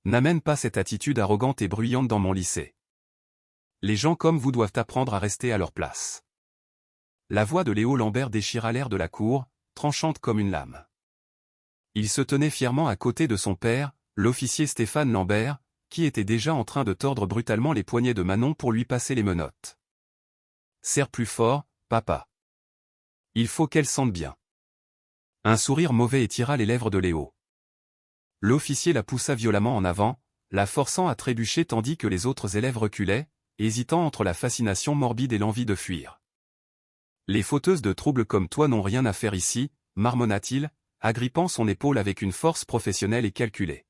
N'amène pas cette attitude arrogante et bruyante dans mon lycée. Les gens comme vous doivent apprendre à rester à leur place. La voix de Léo Lambert déchira l'air de la cour, tranchante comme une lame. Il se tenait fièrement à côté de son père, l'officier Stéphane Lambert, qui était déjà en train de tordre brutalement les poignets de Manon pour lui passer les menottes. Serre plus fort, papa. Il faut qu'elle sente bien. Un sourire mauvais étira les lèvres de Léo. L'officier la poussa violemment en avant, la forçant à trébucher tandis que les autres élèves reculaient, hésitant entre la fascination morbide et l'envie de fuir. Les fauteuses de troubles comme toi n'ont rien à faire ici, marmonna-t-il, agrippant son épaule avec une force professionnelle et calculée.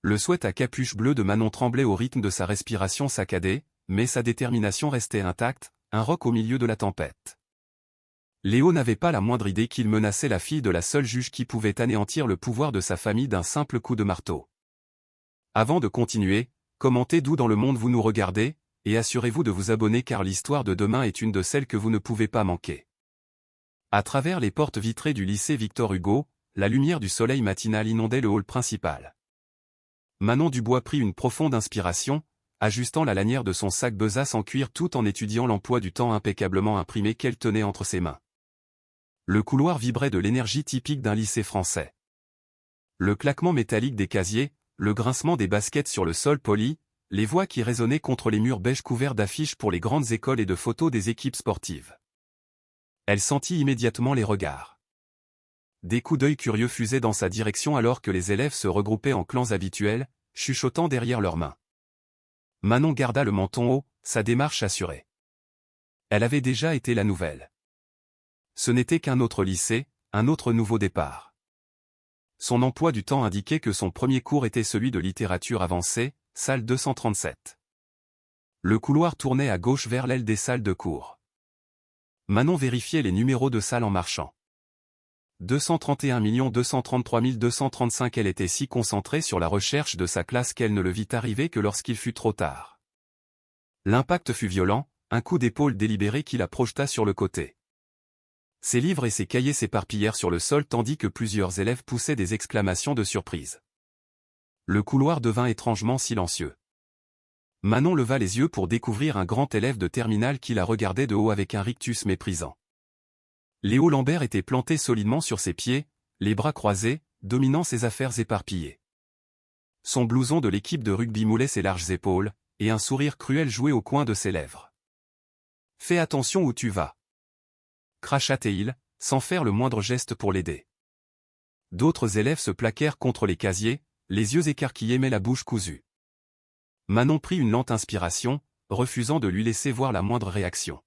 Le sweat à capuche bleue de Manon tremblait au rythme de sa respiration saccadée, mais sa détermination restait intacte, un roc au milieu de la tempête. Léo n'avait pas la moindre idée qu'il menaçait la fille de la seule juge qui pouvait anéantir le pouvoir de sa famille d'un simple coup de marteau. Avant de continuer, commentez d'où dans le monde vous nous regardez, et assurez-vous de vous abonner car l'histoire de demain est une de celles que vous ne pouvez pas manquer. À travers les portes vitrées du lycée Victor Hugo, la lumière du soleil matinal inondait le hall principal. Manon Dubois prit une profonde inspiration, ajustant la lanière de son sac besace en cuir tout en étudiant l'emploi du temps impeccablement imprimé qu'elle tenait entre ses mains. Le couloir vibrait de l'énergie typique d'un lycée français. Le claquement métallique des casiers, le grincement des baskets sur le sol poli, les voix qui résonnaient contre les murs beige couverts d'affiches pour les grandes écoles et de photos des équipes sportives. Elle sentit immédiatement les regards. Des coups d'œil curieux fusaient dans sa direction alors que les élèves se regroupaient en clans habituels, chuchotant derrière leurs mains. Manon garda le menton haut, sa démarche assurée. Elle avait déjà été la nouvelle. Ce n'était qu'un autre lycée, un autre nouveau départ. Son emploi du temps indiquait que son premier cours était celui de littérature avancée, salle 237. Le couloir tournait à gauche vers l'aile des salles de cours. Manon vérifiait les numéros de salle en marchant. 231 233 235. Elle était si concentrée sur la recherche de sa classe qu'elle ne le vit arriver que lorsqu'il fut trop tard. L'impact fut violent, un coup d'épaule délibéré qui la projeta sur le côté. Ses livres et ses cahiers s'éparpillèrent sur le sol tandis que plusieurs élèves poussaient des exclamations de surprise. Le couloir devint étrangement silencieux. Manon leva les yeux pour découvrir un grand élève de terminale qui la regardait de haut avec un rictus méprisant. Léo Lambert était planté solidement sur ses pieds, les bras croisés, dominant ses affaires éparpillées. Son blouson de l'équipe de rugby moulait ses larges épaules, et un sourire cruel jouait au coin de ses lèvres. « Fais attention où tu vas !» cracha-t-il, sans faire le moindre geste pour l'aider. D'autres élèves se plaquèrent contre les casiers, les yeux écarquillés mais la bouche cousue. Manon prit une lente inspiration, refusant de lui laisser voir la moindre réaction.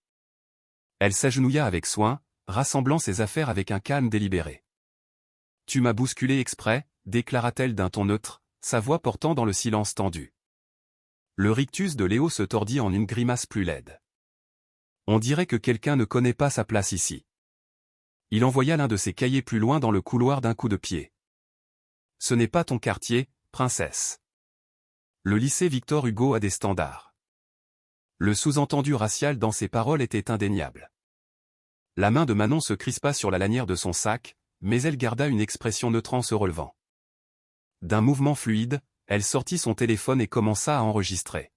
Elle s'agenouilla avec soin, rassemblant ses affaires avec un calme délibéré. « Tu m'as bousculé exprès », déclara-t-elle d'un ton neutre, sa voix portant dans le silence tendu. Le rictus de Léo se tordit en une grimace plus laide. On dirait que quelqu'un ne connaît pas sa place ici. Il envoya l'un de ses cahiers plus loin dans le couloir d'un coup de pied. Ce n'est pas ton quartier, princesse. Le lycée Victor Hugo a des standards. Le sous-entendu racial dans ses paroles était indéniable. La main de Manon se crispa sur la lanière de son sac, mais elle garda une expression neutre en se relevant. D'un mouvement fluide, elle sortit son téléphone et commença à enregistrer.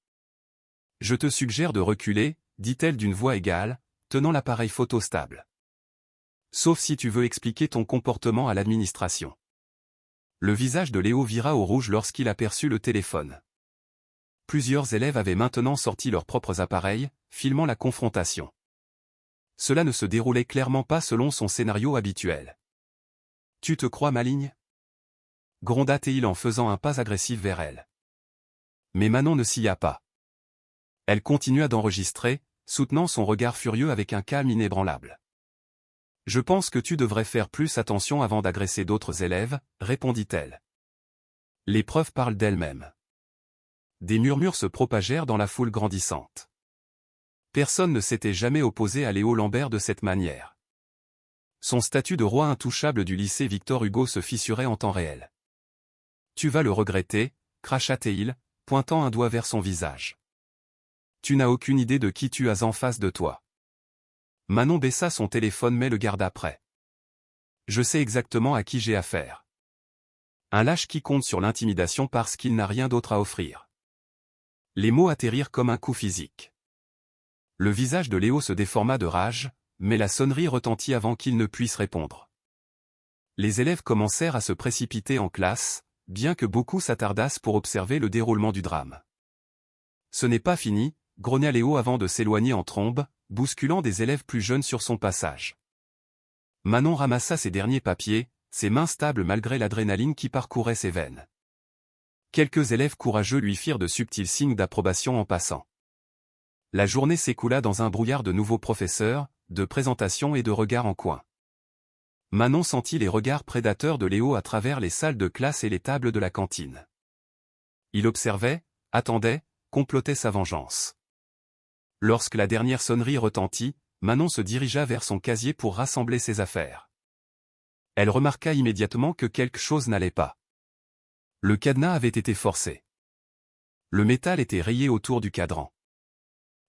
« Je te suggère de reculer », dit-elle d'une voix égale, tenant l'appareil photo stable. « Sauf si tu veux expliquer ton comportement à l'administration. » Le visage de Léo vira au rouge lorsqu'il aperçut le téléphone. Plusieurs élèves avaient maintenant sorti leurs propres appareils, filmant la confrontation. Cela ne se déroulait clairement pas selon son scénario habituel. « Tu te crois maligne ?» gronda-t-il en faisant un pas agressif vers elle. Mais Manon ne s'y a pas. Elle continua d'enregistrer, soutenant son regard furieux avec un calme inébranlable. « Je pense que tu devrais faire plus attention avant d'agresser d'autres élèves, » répondit-elle. Les preuves parlent d'elles-mêmes. Des murmures se propagèrent dans la foule grandissante. Personne ne s'était jamais opposé à Léo Lambert de cette manière. Son statut de roi intouchable du lycée Victor Hugo se fissurait en temps réel. « Tu vas le regretter », cracha-t-il, pointant un doigt vers son visage. « Tu n'as aucune idée de qui tu as en face de toi. » Manon baissa son téléphone mais le garda prêt. « Je sais exactement à qui j'ai affaire. » Un lâche qui compte sur l'intimidation parce qu'il n'a rien d'autre à offrir. Les mots atterrirent comme un coup physique. Le visage de Léo se déforma de rage, mais la sonnerie retentit avant qu'il ne puisse répondre. Les élèves commencèrent à se précipiter en classe, bien que beaucoup s'attardassent pour observer le déroulement du drame. Ce n'est pas fini, grogna Léo avant de s'éloigner en trombe, bousculant des élèves plus jeunes sur son passage. Manon ramassa ses derniers papiers, ses mains stables malgré l'adrénaline qui parcourait ses veines. Quelques élèves courageux lui firent de subtils signes d'approbation en passant. La journée s'écoula dans un brouillard de nouveaux professeurs, de présentations et de regards en coin. Manon sentit les regards prédateurs de Léo à travers les salles de classe et les tables de la cantine. Il observait, attendait, complotait sa vengeance. Lorsque la dernière sonnerie retentit, Manon se dirigea vers son casier pour rassembler ses affaires. Elle remarqua immédiatement que quelque chose n'allait pas. Le cadenas avait été forcé. Le métal était rayé autour du cadran.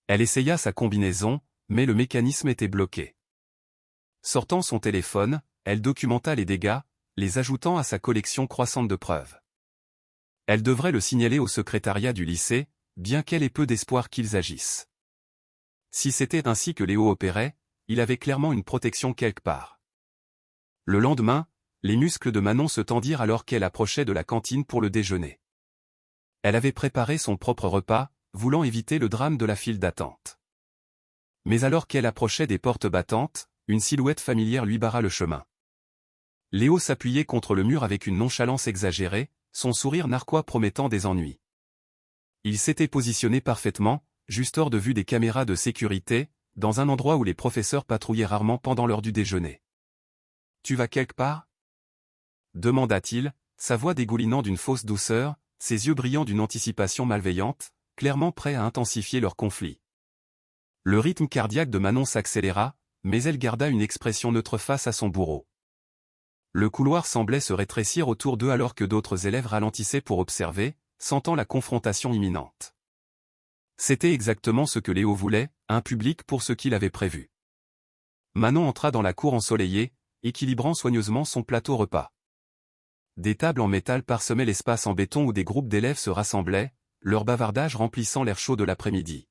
Elle essaya sa combinaison, mais le mécanisme était bloqué. Sortant son téléphone, elle documenta les dégâts, les ajoutant à sa collection croissante de preuves. Elle devrait le signaler au secrétariat du lycée, bien qu'elle ait peu d'espoir qu'ils agissent. Si c'était ainsi que Léo opérait, il avait clairement une protection quelque part. Le lendemain, les muscles de Manon se tendirent alors qu'elle approchait de la cantine pour le déjeuner. Elle avait préparé son propre repas, voulant éviter le drame de la file d'attente. Mais alors qu'elle approchait des portes battantes, une silhouette familière lui barra le chemin. Léo s'appuyait contre le mur avec une nonchalance exagérée, son sourire narquois promettant des ennuis. Il s'était positionné parfaitement, juste hors de vue des caméras de sécurité, dans un endroit où les professeurs patrouillaient rarement pendant l'heure du déjeuner. « Tu vas quelque part ?» demanda-t-il, sa voix dégoulinant d'une fausse douceur, ses yeux brillant d'une anticipation malveillante, clairement prêts à intensifier leur conflit. Le rythme cardiaque de Manon s'accéléra, mais elle garda une expression neutre face à son bourreau. Le couloir semblait se rétrécir autour d'eux alors que d'autres élèves ralentissaient pour observer, sentant la confrontation imminente. C'était exactement ce que Léo voulait, un public pour ce qu'il avait prévu. Manon entra dans la cour ensoleillée, équilibrant soigneusement son plateau repas. Des tables en métal parsemaient l'espace en béton où des groupes d'élèves se rassemblaient, leur bavardage remplissant l'air chaud de l'après-midi.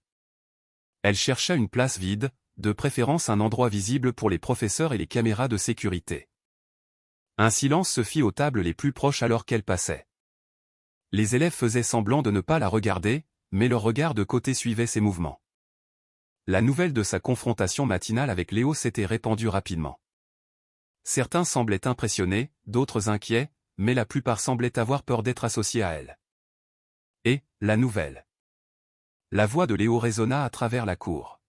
Elle chercha une place vide, de préférence un endroit visible pour les professeurs et les caméras de sécurité. Un silence se fit aux tables les plus proches alors qu'elle passait. Les élèves faisaient semblant de ne pas la regarder, mais leur regard de côté suivait ses mouvements. La nouvelle de sa confrontation matinale avec Léo s'était répandue rapidement. Certains semblaient impressionnés, d'autres inquiets, mais la plupart semblaient avoir peur d'être associés à elle. Et, la nouvelle. La voix de Léo résonna à travers la cour.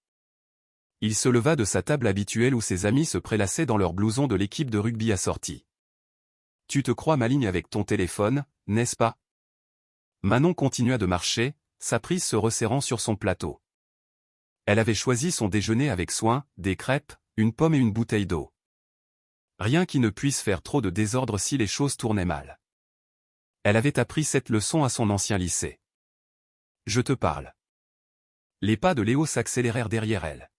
Il se leva de sa table habituelle où ses amis se prélassaient dans leurs blousons de l'équipe de rugby assortie. « Tu te crois maligne avec ton téléphone, n'est-ce pas ?» Manon continua de marcher, sa prise se resserrant sur son plateau. Elle avait choisi son déjeuner avec soin, des crêpes, une pomme et une bouteille d'eau. Rien qui ne puisse faire trop de désordre si les choses tournaient mal. Elle avait appris cette leçon à son ancien lycée. « Je te parle. » Les pas de Léo s'accélérèrent derrière elle.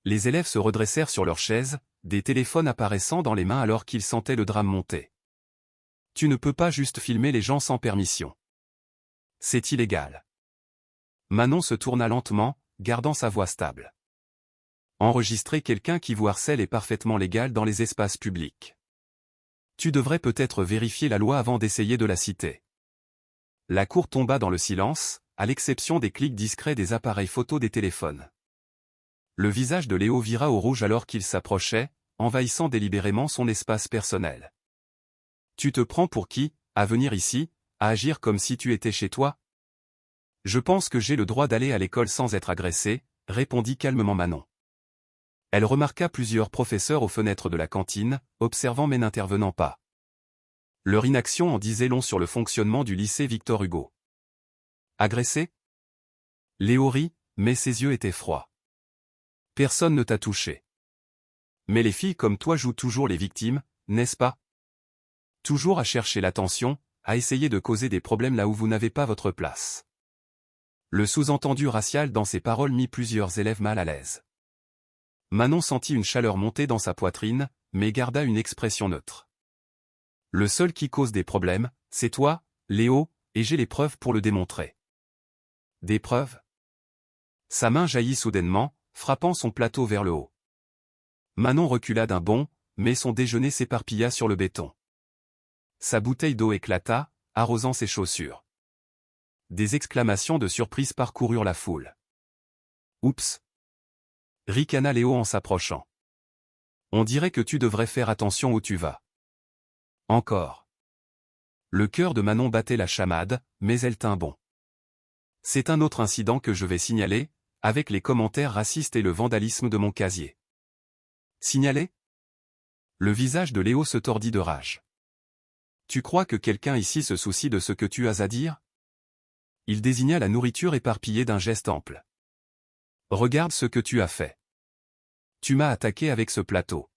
Les élèves se redressèrent sur leurs chaises, des téléphones apparaissant dans les mains alors qu'ils sentaient le drame monter. « Tu ne peux pas juste filmer les gens sans permission. C'est illégal. » Manon se tourna lentement, gardant sa voix stable. Enregistrer quelqu'un qui vous harcèle est parfaitement légal dans les espaces publics. Tu devrais peut-être vérifier la loi avant d'essayer de la citer. La cour tomba dans le silence, à l'exception des clics discrets des appareils photo des téléphones. Le visage de Léo vira au rouge alors qu'il s'approchait, envahissant délibérément son espace personnel. « Tu te prends pour qui, à venir ici, à agir comme si tu étais chez toi ? » « Je pense que j'ai le droit d'aller à l'école sans être agressé, » répondit calmement Manon. Elle remarqua plusieurs professeurs aux fenêtres de la cantine, observant mais n'intervenant pas. Leur inaction en disait long sur le fonctionnement du lycée Victor Hugo. Agressé ? Léo rit, mais ses yeux étaient froids. Personne ne t'a touché. Mais les filles comme toi jouent toujours les victimes, n'est-ce pas ? Toujours à chercher l'attention, à essayer de causer des problèmes là où vous n'avez pas votre place. Le sous-entendu racial dans ses paroles mit plusieurs élèves mal à l'aise. Manon sentit une chaleur monter dans sa poitrine, mais garda une expression neutre. Le seul qui cause des problèmes, c'est toi, Léo, et j'ai les preuves pour le démontrer. Des preuves? Sa main jaillit soudainement, frappant son plateau vers le haut. Manon recula d'un bond, mais son déjeuner s'éparpilla sur le béton. Sa bouteille d'eau éclata, arrosant ses chaussures. Des exclamations de surprise parcoururent la foule. Oups! Ricana Léo en s'approchant. On dirait que tu devrais faire attention où tu vas. Encore. Le cœur de Manon battait la chamade, mais elle tint bon. C'est un autre incident que je vais signaler, avec les commentaires racistes et le vandalisme de mon casier. Signaler? Le visage de Léo se tordit de rage. Tu crois que quelqu'un ici se soucie de ce que tu as à dire? Il désigna la nourriture éparpillée d'un geste ample. Regarde ce que tu as fait. Tu m'as attaqué avec ce plateau.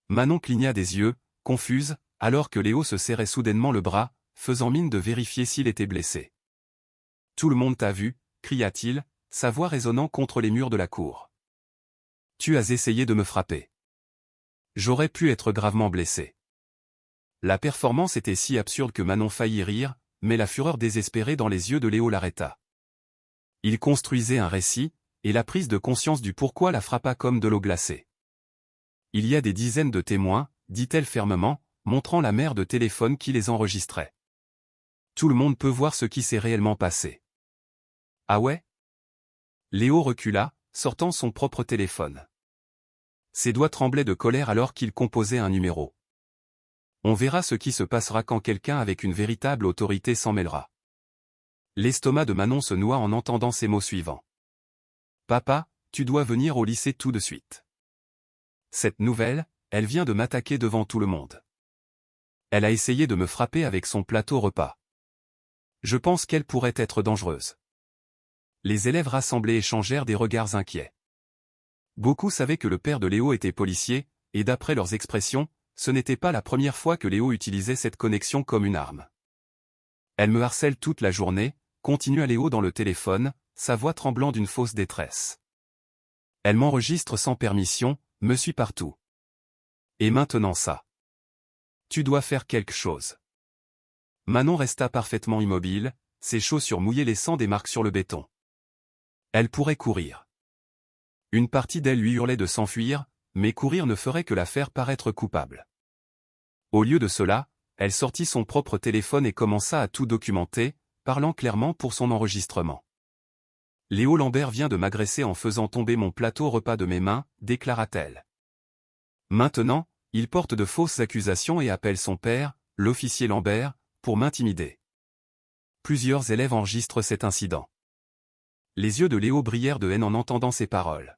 Manon cligna des yeux, confuse, alors que Léo se serrait soudainement le bras, faisant mine de vérifier s'il était blessé. Tout le monde t'a vu, cria-t-il, sa voix résonnant contre les murs de la cour. Tu as essayé de me frapper. J'aurais pu être gravement blessé. La performance était si absurde que Manon faillit rire, mais la fureur désespérée dans les yeux de Léo l'arrêta. Il construisait un récit, et la prise de conscience du pourquoi la frappa comme de l'eau glacée. Il y a des dizaines de témoins, dit-elle fermement, montrant la mère de téléphone qui les enregistrait. Tout le monde peut voir ce qui s'est réellement passé. Ah ouais? Léo recula, sortant son propre téléphone. Ses doigts tremblaient de colère alors qu'il composait un numéro. On verra ce qui se passera quand quelqu'un avec une véritable autorité s'en mêlera. L'estomac de Manon se noua en entendant ces mots suivants. Papa, tu dois venir au lycée tout de suite. Cette nouvelle, elle vient de m'attaquer devant tout le monde. Elle a essayé de me frapper avec son plateau repas. Je pense qu'elle pourrait être dangereuse. Les élèves rassemblés échangèrent des regards inquiets. Beaucoup savaient que le père de Léo était policier, et d'après leurs expressions, ce n'était pas la première fois que Léo utilisait cette connexion comme une arme. Elle me harcèle toute la journée, continua Léo dans le téléphone, sa voix tremblant d'une fausse détresse. Elle m'enregistre sans permission, me suit partout. Et maintenant ça. Tu dois faire quelque chose. Manon resta parfaitement immobile, ses chaussures mouillées laissant des marques sur le béton. Elle pourrait courir. Une partie d'elle lui hurlait de s'enfuir, mais courir ne ferait que la faire paraître coupable. Au lieu de cela, elle sortit son propre téléphone et commença à tout documenter, parlant clairement pour son enregistrement. Léo Lambert vient de m'agresser en faisant tomber mon plateau repas de mes mains, déclara-t-elle. Maintenant, il porte de fausses accusations et appelle son père, l'officier Lambert, pour m'intimider. Plusieurs élèves enregistrent cet incident. Les yeux de Léo brillèrent de haine en entendant ces paroles.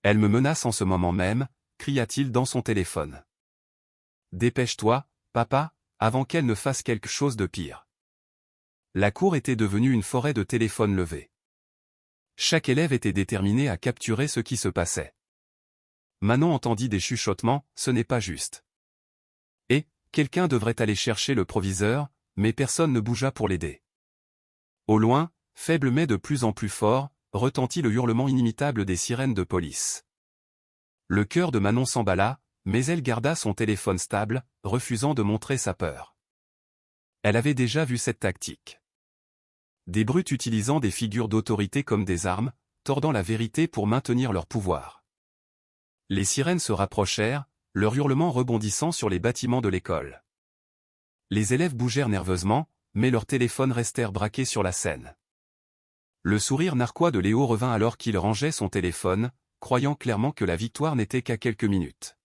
Elle me menace en ce moment même, cria-t-il dans son téléphone. Dépêche-toi, papa, avant qu'elle ne fasse quelque chose de pire. La cour était devenue une forêt de téléphones levés. Chaque élève était déterminé à capturer ce qui se passait. Manon entendit des chuchotements, ce n'est pas juste. Et, quelqu'un devrait aller chercher le proviseur, mais personne ne bougea pour l'aider. Au loin, faible mais de plus en plus fort, retentit le hurlement inimitable des sirènes de police. Le cœur de Manon s'emballa, mais elle garda son téléphone stable, refusant de montrer sa peur. Elle avait déjà vu cette tactique. Des brutes utilisant des figures d'autorité comme des armes, tordant la vérité pour maintenir leur pouvoir. Les sirènes se rapprochèrent, leur hurlement rebondissant sur les bâtiments de l'école. Les élèves bougèrent nerveusement, mais leurs téléphones restèrent braqués sur la scène. Le sourire narquois de Léo revint alors qu'il rangeait son téléphone, croyant clairement que la victoire n'était qu'à quelques minutes.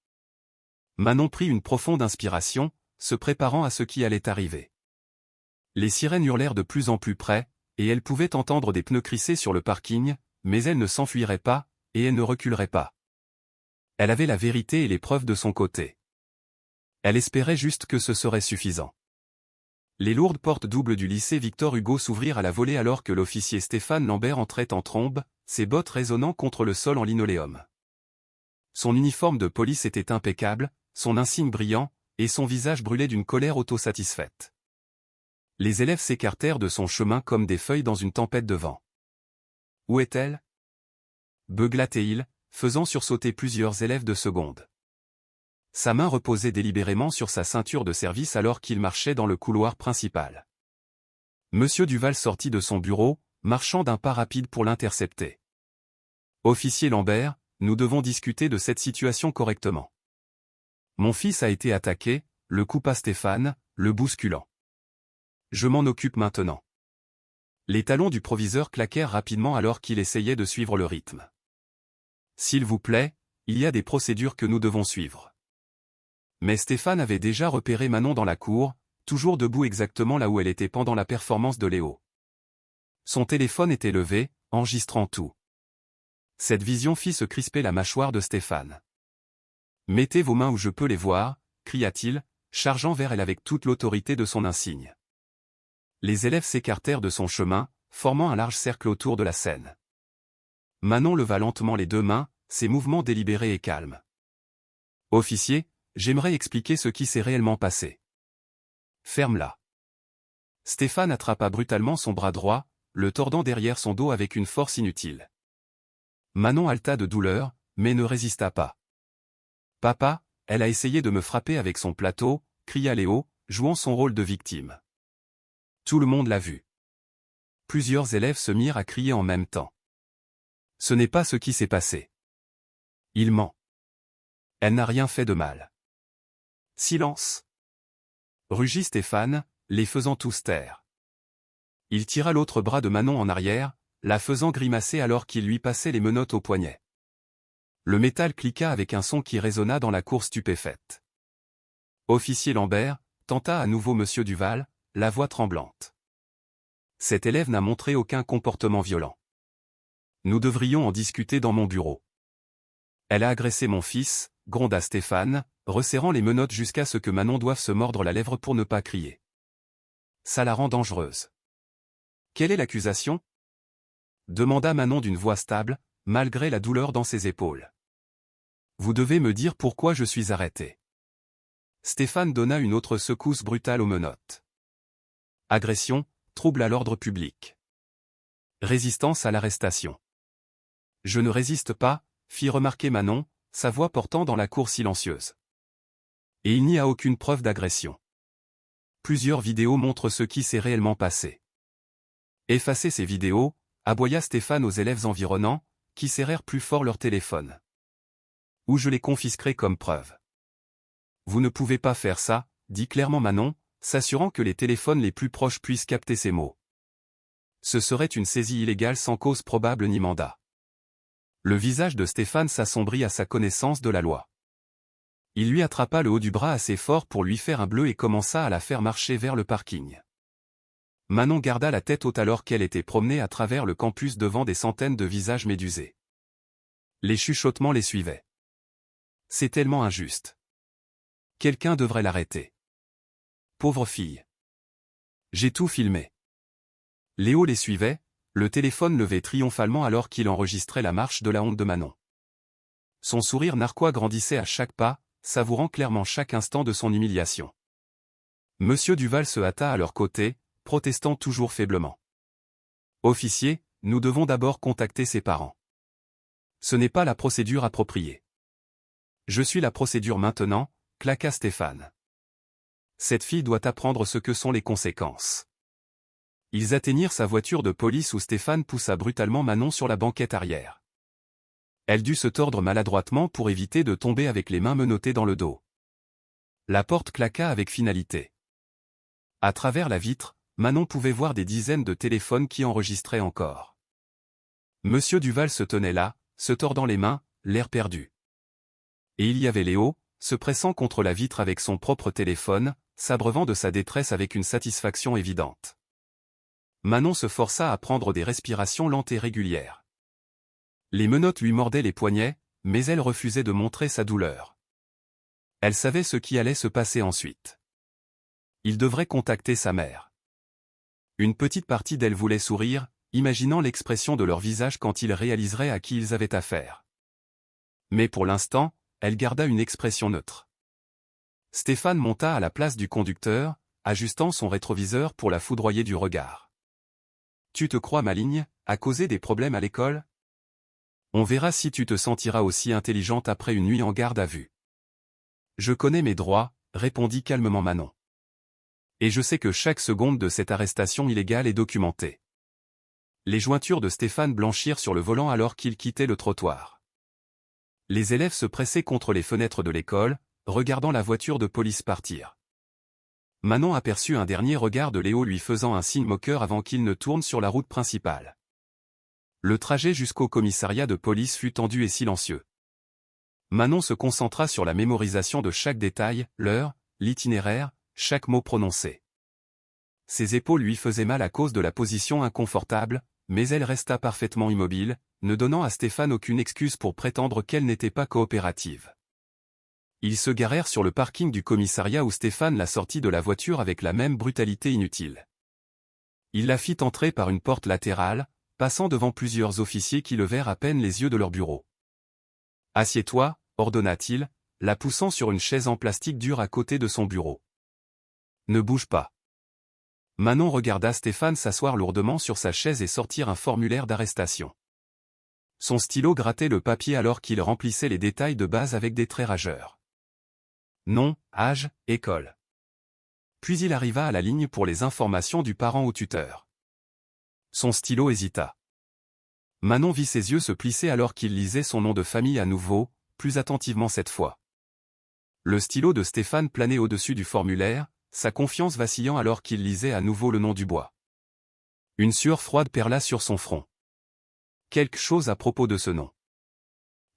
Manon prit une profonde inspiration, se préparant à ce qui allait arriver. Les sirènes hurlèrent de plus en plus près, et elle pouvait entendre des pneus crisser sur le parking, mais elle ne s'enfuirait pas, et elle ne reculerait pas. Elle avait la vérité et les preuves de son côté. Elle espérait juste que ce serait suffisant. Les lourdes portes doubles du lycée Victor Hugo s'ouvrirent à la volée alors que l'officier Stéphane Lambert entrait en trombe, ses bottes résonnant contre le sol en linoléum. Son uniforme de police était impeccable, son insigne brillant, et son visage brûlait d'une colère autosatisfaite. Les élèves s'écartèrent de son chemin comme des feuilles dans une tempête de vent. Où est-elle? Beugla-t-il, faisant sursauter plusieurs élèves de seconde. Sa main reposait délibérément sur sa ceinture de service alors qu'il marchait dans le couloir principal. Monsieur Duval sortit de son bureau, marchant d'un pas rapide pour l'intercepter. « Officier Lambert, nous devons discuter de cette situation correctement. Mon fils a été attaqué, le coupa Stéphane, le bousculant. Je m'en occupe maintenant. » Les talons du proviseur claquèrent rapidement alors qu'il essayait de suivre le rythme. « S'il vous plaît, il y a des procédures que nous devons suivre. » Mais Stéphane avait déjà repéré Manon dans la cour, toujours debout exactement là où elle était pendant la performance de Léo. Son téléphone était levé, enregistrant tout. Cette vision fit se crisper la mâchoire de Stéphane. « Mettez vos mains où je peux les voir », cria-t-il, chargeant vers elle avec toute l'autorité de son insigne. Les élèves s'écartèrent de son chemin, formant un large cercle autour de la scène. Manon leva lentement les deux mains, ses mouvements délibérés et calmes. « Officier, j'aimerais expliquer ce qui s'est réellement passé. » « Ferme-la. » Stéphane attrapa brutalement son bras droit, le tordant derrière son dos avec une force inutile. Manon haleta de douleur, mais ne résista pas. « Papa, elle a essayé de me frapper avec son plateau », cria Léo, jouant son rôle de victime. Tout le monde l'a vu. Plusieurs élèves se mirent à crier en même temps. « Ce n'est pas ce qui s'est passé. Il ment. Elle n'a rien fait de mal. » « Silence !» rugit Stéphane, les faisant tous taire. Il tira l'autre bras de Manon en arrière, la faisant grimacer alors qu'il lui passait les menottes au poignet. Le métal cliqua avec un son qui résonna dans la cour stupéfaite. Officier Lambert, tenta à nouveau Monsieur Duval, la voix tremblante. Cet élève n'a montré aucun comportement violent. Nous devrions en discuter dans mon bureau. Elle a agressé mon fils, gronda Stéphane, resserrant les menottes jusqu'à ce que Manon doive se mordre la lèvre pour ne pas crier. Ça la rend dangereuse. Quelle est l'accusation ? Demanda Manon d'une voix stable, malgré la douleur dans ses épaules. Vous devez me dire pourquoi je suis arrêté. Stéphane donna une autre secousse brutale aux menottes. Agression, trouble à l'ordre public. Résistance à l'arrestation. Je ne résiste pas, fit remarquer Manon, sa voix portant dans la cour silencieuse. Et il n'y a aucune preuve d'agression. Plusieurs vidéos montrent ce qui s'est réellement passé. Effacez ces vidéos, aboya Stéphane aux élèves environnants, qui serrèrent plus fort leur téléphone. Ou je les confisquerai comme preuve. Vous ne pouvez pas faire ça, dit clairement Manon, s'assurant que les téléphones les plus proches puissent capter ces mots. Ce serait une saisie illégale sans cause probable ni mandat. Le visage de Stéphane s'assombrit à sa connaissance de la loi. Il lui attrapa le haut du bras assez fort pour lui faire un bleu et commença à la faire marcher vers le parking. Manon garda la tête haute alors qu'elle était promenée à travers le campus devant des centaines de visages médusés. Les chuchotements les suivaient. C'est tellement injuste. Quelqu'un devrait l'arrêter. Pauvre fille. J'ai tout filmé. Léo les suivait, le téléphone levé triomphalement alors qu'il enregistrait la marche de la honte de Manon. Son sourire narquois grandissait à chaque pas, savourant clairement chaque instant de son humiliation. Monsieur Duval se hâta à leur côté, protestant toujours faiblement. « Officier, nous devons d'abord contacter ses parents. Ce n'est pas la procédure appropriée. »« Je suis la procédure maintenant », claqua Stéphane. « Cette fille doit apprendre ce que sont les conséquences. » Ils atteignirent sa voiture de police où Stéphane poussa brutalement Manon sur la banquette arrière. Elle dut se tordre maladroitement pour éviter de tomber avec les mains menottées dans le dos. La porte claqua avec finalité. À travers la vitre, Manon pouvait voir des dizaines de téléphones qui enregistraient encore. Monsieur Duval se tenait là, se tordant les mains, l'air perdu. Et il y avait Léo, se pressant contre la vitre avec son propre téléphone, s'abreuvant de sa détresse avec une satisfaction évidente. Manon se força à prendre des respirations lentes et régulières. Les menottes lui mordaient les poignets, mais elle refusait de montrer sa douleur. Elle savait ce qui allait se passer ensuite. Il devrait contacter sa mère. Une petite partie d'elle voulait sourire, imaginant l'expression de leur visage quand ils réaliseraient à qui ils avaient affaire. Mais pour l'instant, elle garda une expression neutre. Stéphane monta à la place du conducteur, ajustant son rétroviseur pour la foudroyer du regard. « Tu te crois maligne, à causer des problèmes à l'école ? On verra si tu te sentiras aussi intelligente après une nuit en garde à vue. » Je connais mes droits, répondit calmement Manon. Et je sais que chaque seconde de cette arrestation illégale est documentée. Les jointures de Stéphane blanchirent sur le volant alors qu'il quittait le trottoir. Les élèves se pressaient contre les fenêtres de l'école, regardant la voiture de police partir. Manon aperçut un dernier regard de Léo lui faisant un signe moqueur avant qu'il ne tourne sur la route principale. Le trajet jusqu'au commissariat de police fut tendu et silencieux. Manon se concentra sur la mémorisation de chaque détail, l'heure, l'itinéraire, chaque mot prononcé. Ses épaules lui faisaient mal à cause de la position inconfortable, mais elle resta parfaitement immobile, ne donnant à Stéphane aucune excuse pour prétendre qu'elle n'était pas coopérative. Ils se garèrent sur le parking du commissariat où Stéphane la sortit de la voiture avec la même brutalité inutile. Il la fit entrer par une porte latérale, passant devant plusieurs officiers qui levèrent à peine les yeux de leur bureau. « Assieds-toi » ordonna-t-il, la poussant sur une chaise en plastique dure à côté de son bureau. « Ne bouge pas. » Manon regarda Stéphane s'asseoir lourdement sur sa chaise et sortir un formulaire d'arrestation. Son stylo grattait le papier alors qu'il remplissait les détails de base avec des traits rageurs. Nom, âge, école. Puis il arriva à la ligne pour les informations du parent au tuteur. Son stylo hésita. Manon vit ses yeux se plisser alors qu'il lisait son nom de famille à nouveau, plus attentivement cette fois. Le stylo de Stéphane planait au-dessus du formulaire, sa confiance vacillant alors qu'il lisait à nouveau le nom du bois. Une sueur froide perla sur son front. Quelque chose à propos de ce nom.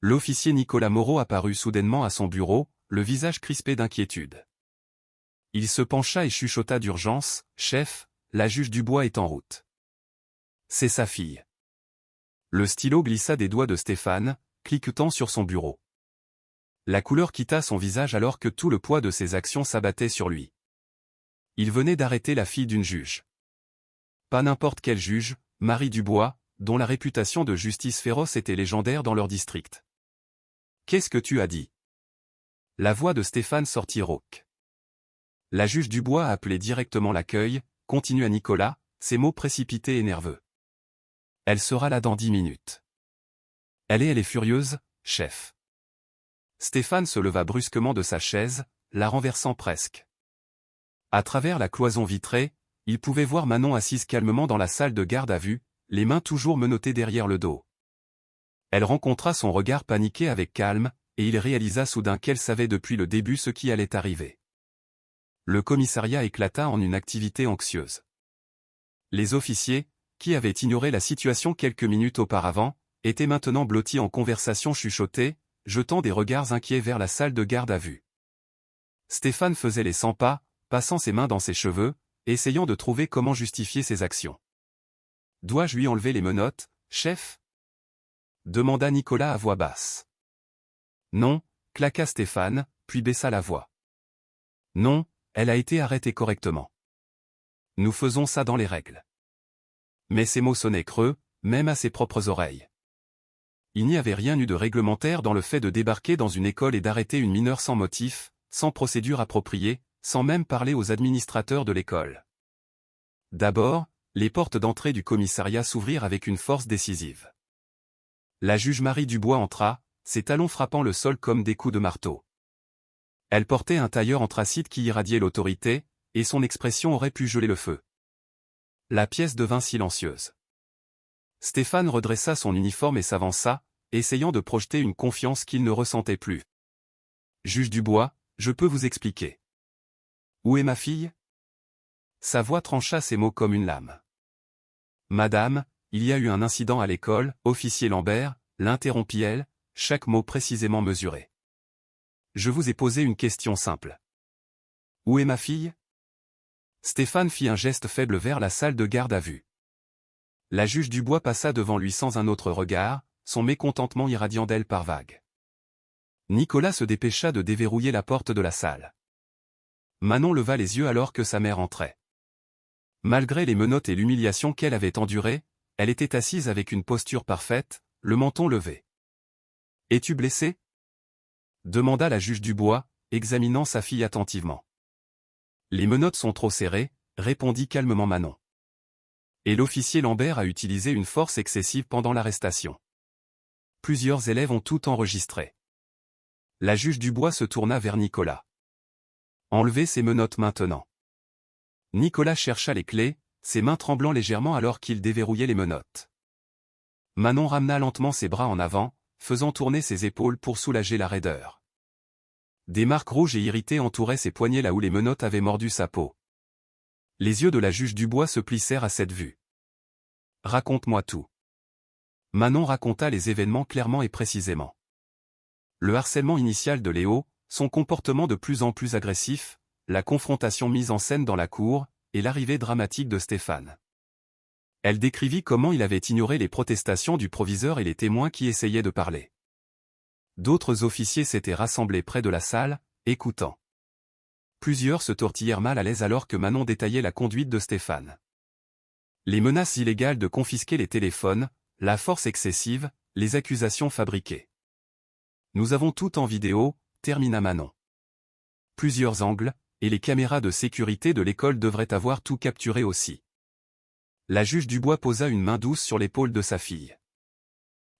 L'officier Nicolas Moreau apparut soudainement à son bureau, le visage crispé d'inquiétude. Il se pencha et chuchota d'urgence, « Chef, la juge Dubois est en route. » C'est sa fille. Le stylo glissa des doigts de Stéphane, cliquetant sur son bureau. La couleur quitta son visage alors que tout le poids de ses actions s'abattait sur lui. Il venait d'arrêter la fille d'une juge. Pas n'importe quel juge, Marie Dubois, dont la réputation de justice féroce était légendaire dans leur district. « Qu'est-ce que tu as dit ?» La voix de Stéphane sortit rauque. La juge Dubois a appelé directement l'accueil, continua Nicolas, ses mots précipités et nerveux. Elle sera là dans 10 minutes. Elle est furieuse, chef. Stéphane se leva brusquement de sa chaise, la renversant presque. À travers la cloison vitrée, il pouvait voir Manon assise calmement dans la salle de garde à vue, les mains toujours menottées derrière le dos. Elle rencontra son regard paniqué avec calme, et il réalisa soudain qu'elle savait depuis le début ce qui allait arriver. Le commissariat éclata en une activité anxieuse. Les officiers, qui avaient ignoré la situation quelques minutes auparavant, étaient maintenant blottis en conversation chuchotée, jetant des regards inquiets vers la salle de garde à vue. Stéphane faisait les 100 pas, passant ses mains dans ses cheveux, essayant de trouver comment justifier ses actions. « Dois-je lui enlever les menottes, chef ?» demanda Nicolas à voix basse. « Non » claqua Stéphane, puis baissa la voix. « Non, elle a été arrêtée correctement. Nous faisons ça dans les règles. » Mais ces mots sonnaient creux, même à ses propres oreilles. Il n'y avait rien eu de réglementaire dans le fait de débarquer dans une école et d'arrêter une mineure sans motif, sans procédure appropriée, sans même parler aux administrateurs de l'école. D'abord, les portes d'entrée du commissariat s'ouvrirent avec une force décisive. La juge Marie Dubois entra, ses talons frappant le sol comme des coups de marteau. Elle portait un tailleur anthracite qui irradiait l'autorité, et son expression aurait pu geler le feu. La pièce devint silencieuse. Stéphane redressa son uniforme et s'avança, essayant de projeter une confiance qu'il ne ressentait plus. « Juge Dubois, je peux vous expliquer. »« Où est ma fille ?» Sa voix trancha ses mots comme une lame. « Madame, il y a eu un incident à l'école, officier Lambert, » l'interrompit-elle, chaque mot précisément mesuré. « Je vous ai posé une question simple. Où est ma fille ?» Stéphane fit un geste faible vers la salle de garde à vue. La juge Dubois passa devant lui sans un autre regard, son mécontentement irradiant d'elle par vagues. Nicolas se dépêcha de déverrouiller la porte de la salle. Manon leva les yeux alors que sa mère entrait. Malgré les menottes et l'humiliation qu'elle avait endurée, elle était assise avec une posture parfaite, le menton levé. « Es-tu blessée ?» demanda la juge Dubois, examinant sa fille attentivement. « Les menottes sont trop serrées » répondit calmement Manon. Et l'officier Lambert a utilisé une force excessive pendant l'arrestation. Plusieurs élèves ont tout enregistré. La juge Dubois se tourna vers Nicolas. Enlevez ces menottes maintenant. Nicolas chercha les clés, ses mains tremblant légèrement alors qu'il déverrouillait les menottes. Manon ramena lentement ses bras en avant, faisant tourner ses épaules pour soulager la raideur. Des marques rouges et irritées entouraient ses poignets là où les menottes avaient mordu sa peau. Les yeux de la juge Dubois se plissèrent à cette vue. Raconte-moi tout. Manon raconta les événements clairement et précisément. Le harcèlement initial de Léo, son comportement de plus en plus agressif, la confrontation mise en scène dans la cour, et l'arrivée dramatique de Stéphane. Elle décrivit comment il avait ignoré les protestations du proviseur et les témoins qui essayaient de parler. D'autres officiers s'étaient rassemblés près de la salle, écoutant. Plusieurs se tortillèrent mal à l'aise alors que Manon détaillait la conduite de Stéphane. Les menaces illégales de confisquer les téléphones, la force excessive, les accusations fabriquées. Nous avons tout en vidéo, termina Manon. Plusieurs angles, et les caméras de sécurité de l'école devraient avoir tout capturé aussi. La juge Dubois posa une main douce sur l'épaule de sa fille.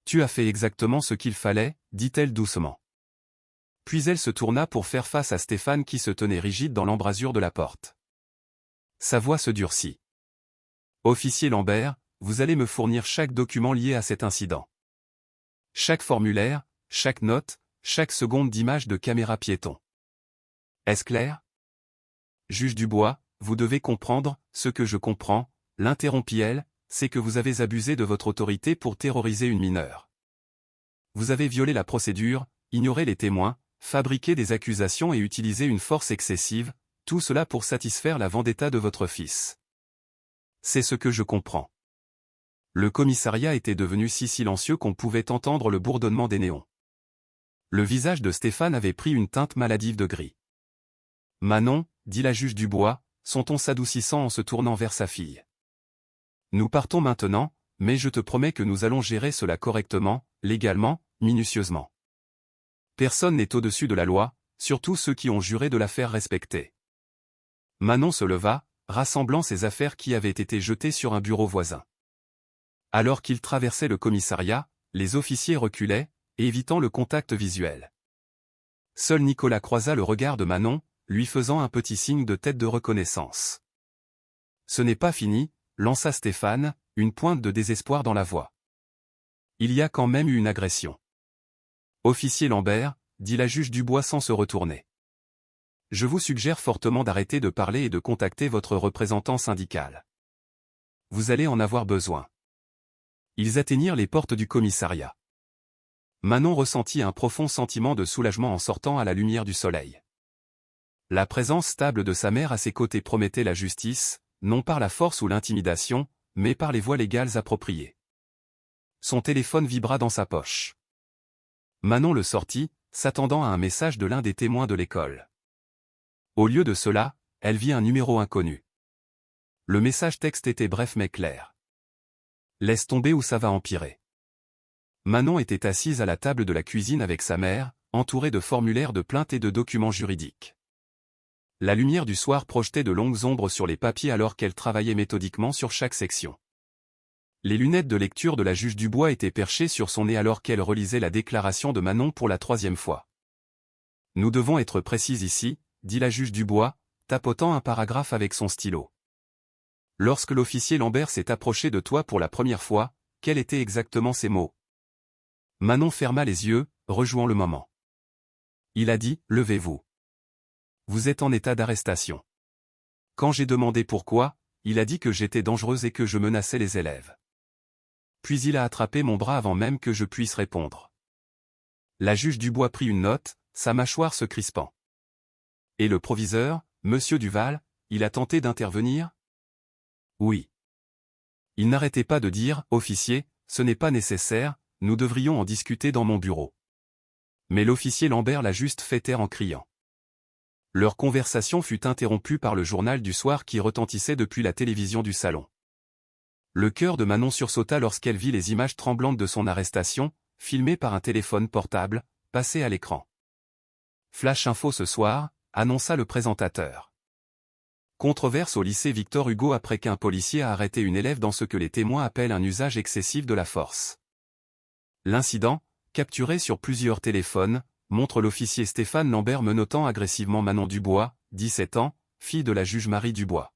Tu as fait exactement ce qu'il fallait, dit-elle doucement. Puis elle se tourna pour faire face à Stéphane qui se tenait rigide dans l'embrasure de la porte. Sa voix se durcit. Officier Lambert, vous allez me fournir chaque document lié à cet incident. Chaque formulaire, chaque note, chaque seconde d'image de caméra piéton. Est-ce clair? Juge Dubois, vous devez comprendre, ce que je comprends, l'interrompit-elle, c'est que vous avez abusé de votre autorité pour terroriser une mineure. Vous avez violé la procédure, ignoré les témoins, fabriqué des accusations et utilisé une force excessive, tout cela pour satisfaire la vendetta de votre fils. C'est ce que je comprends. Le commissariat était devenu si silencieux qu'on pouvait entendre le bourdonnement des néons. Le visage de Stéphane avait pris une teinte maladive de gris. Manon, dit la juge Dubois, son ton s'adoucissant en se tournant vers sa fille. Nous partons maintenant, mais je te promets que nous allons gérer cela correctement, légalement, minutieusement. Personne n'est au-dessus de la loi, surtout ceux qui ont juré de la faire respecter. Manon se leva, rassemblant ses affaires qui avaient été jetées sur un bureau voisin. Alors qu'ils traversaient le commissariat, les officiers reculaient, évitant le contact visuel. Seul Nicolas croisa le regard de Manon, lui faisant un petit signe de tête de reconnaissance. Ce n'est pas fini, lança Stéphane, une pointe de désespoir dans la voix. Il y a quand même eu une agression. Officier Lambert, dit la juge Dubois sans se retourner. Je vous suggère fortement d'arrêter de parler et de contacter votre représentant syndical. Vous allez en avoir besoin. Ils atteignirent les portes du commissariat. Manon ressentit un profond sentiment de soulagement en sortant à la lumière du soleil. La présence stable de sa mère à ses côtés promettait la justice, non par la force ou l'intimidation, mais par les voies légales appropriées. Son téléphone vibra dans sa poche. Manon le sortit, s'attendant à un message de l'un des témoins de l'école. Au lieu de cela, elle vit un numéro inconnu. Le message texte était bref mais clair. Laisse tomber ou ça va empirer. Manon était assise à la table de la cuisine avec sa mère, entourée de formulaires de plainte et de documents juridiques. La lumière du soir projetait de longues ombres sur les papiers alors qu'elle travaillait méthodiquement sur chaque section. Les lunettes de lecture de la juge Dubois étaient perchées sur son nez alors qu'elle relisait la déclaration de Manon pour la 3e fois. Nous devons être précises ici, dit la juge Dubois, tapotant un paragraphe avec son stylo. Lorsque l'officier Lambert s'est approché de toi pour la première fois, quels étaient exactement ces mots? Manon ferma les yeux, rejouant le moment. Il a dit, levez-vous. Vous êtes en état d'arrestation. Quand j'ai demandé pourquoi, il a dit que j'étais dangereuse et que je menaçais les élèves. Puis il a attrapé mon bras avant même que je puisse répondre. La juge Dubois prit une note, sa mâchoire se crispant. Et le proviseur, Monsieur Duval, il a tenté d'intervenir? Oui. Il n'arrêtait pas de dire, officier, ce n'est pas nécessaire, nous devrions en discuter dans mon bureau. Mais l'officier Lambert l'a juste fait taire en criant. Leur conversation fut interrompue par le journal du soir qui retentissait depuis la télévision du salon. Le cœur de Manon sursauta lorsqu'elle vit les images tremblantes de son arrestation, filmées par un téléphone portable, passées à l'écran. Flash Info ce soir, annonça le présentateur. Controverse au lycée Victor Hugo après qu'un policier a arrêté une élève dans ce que les témoins appellent un usage excessif de la force. L'incident, capturé sur plusieurs téléphones, montre l'officier Stéphane Lambert menottant agressivement Manon Dubois, 17 ans, fille de la juge Marie Dubois.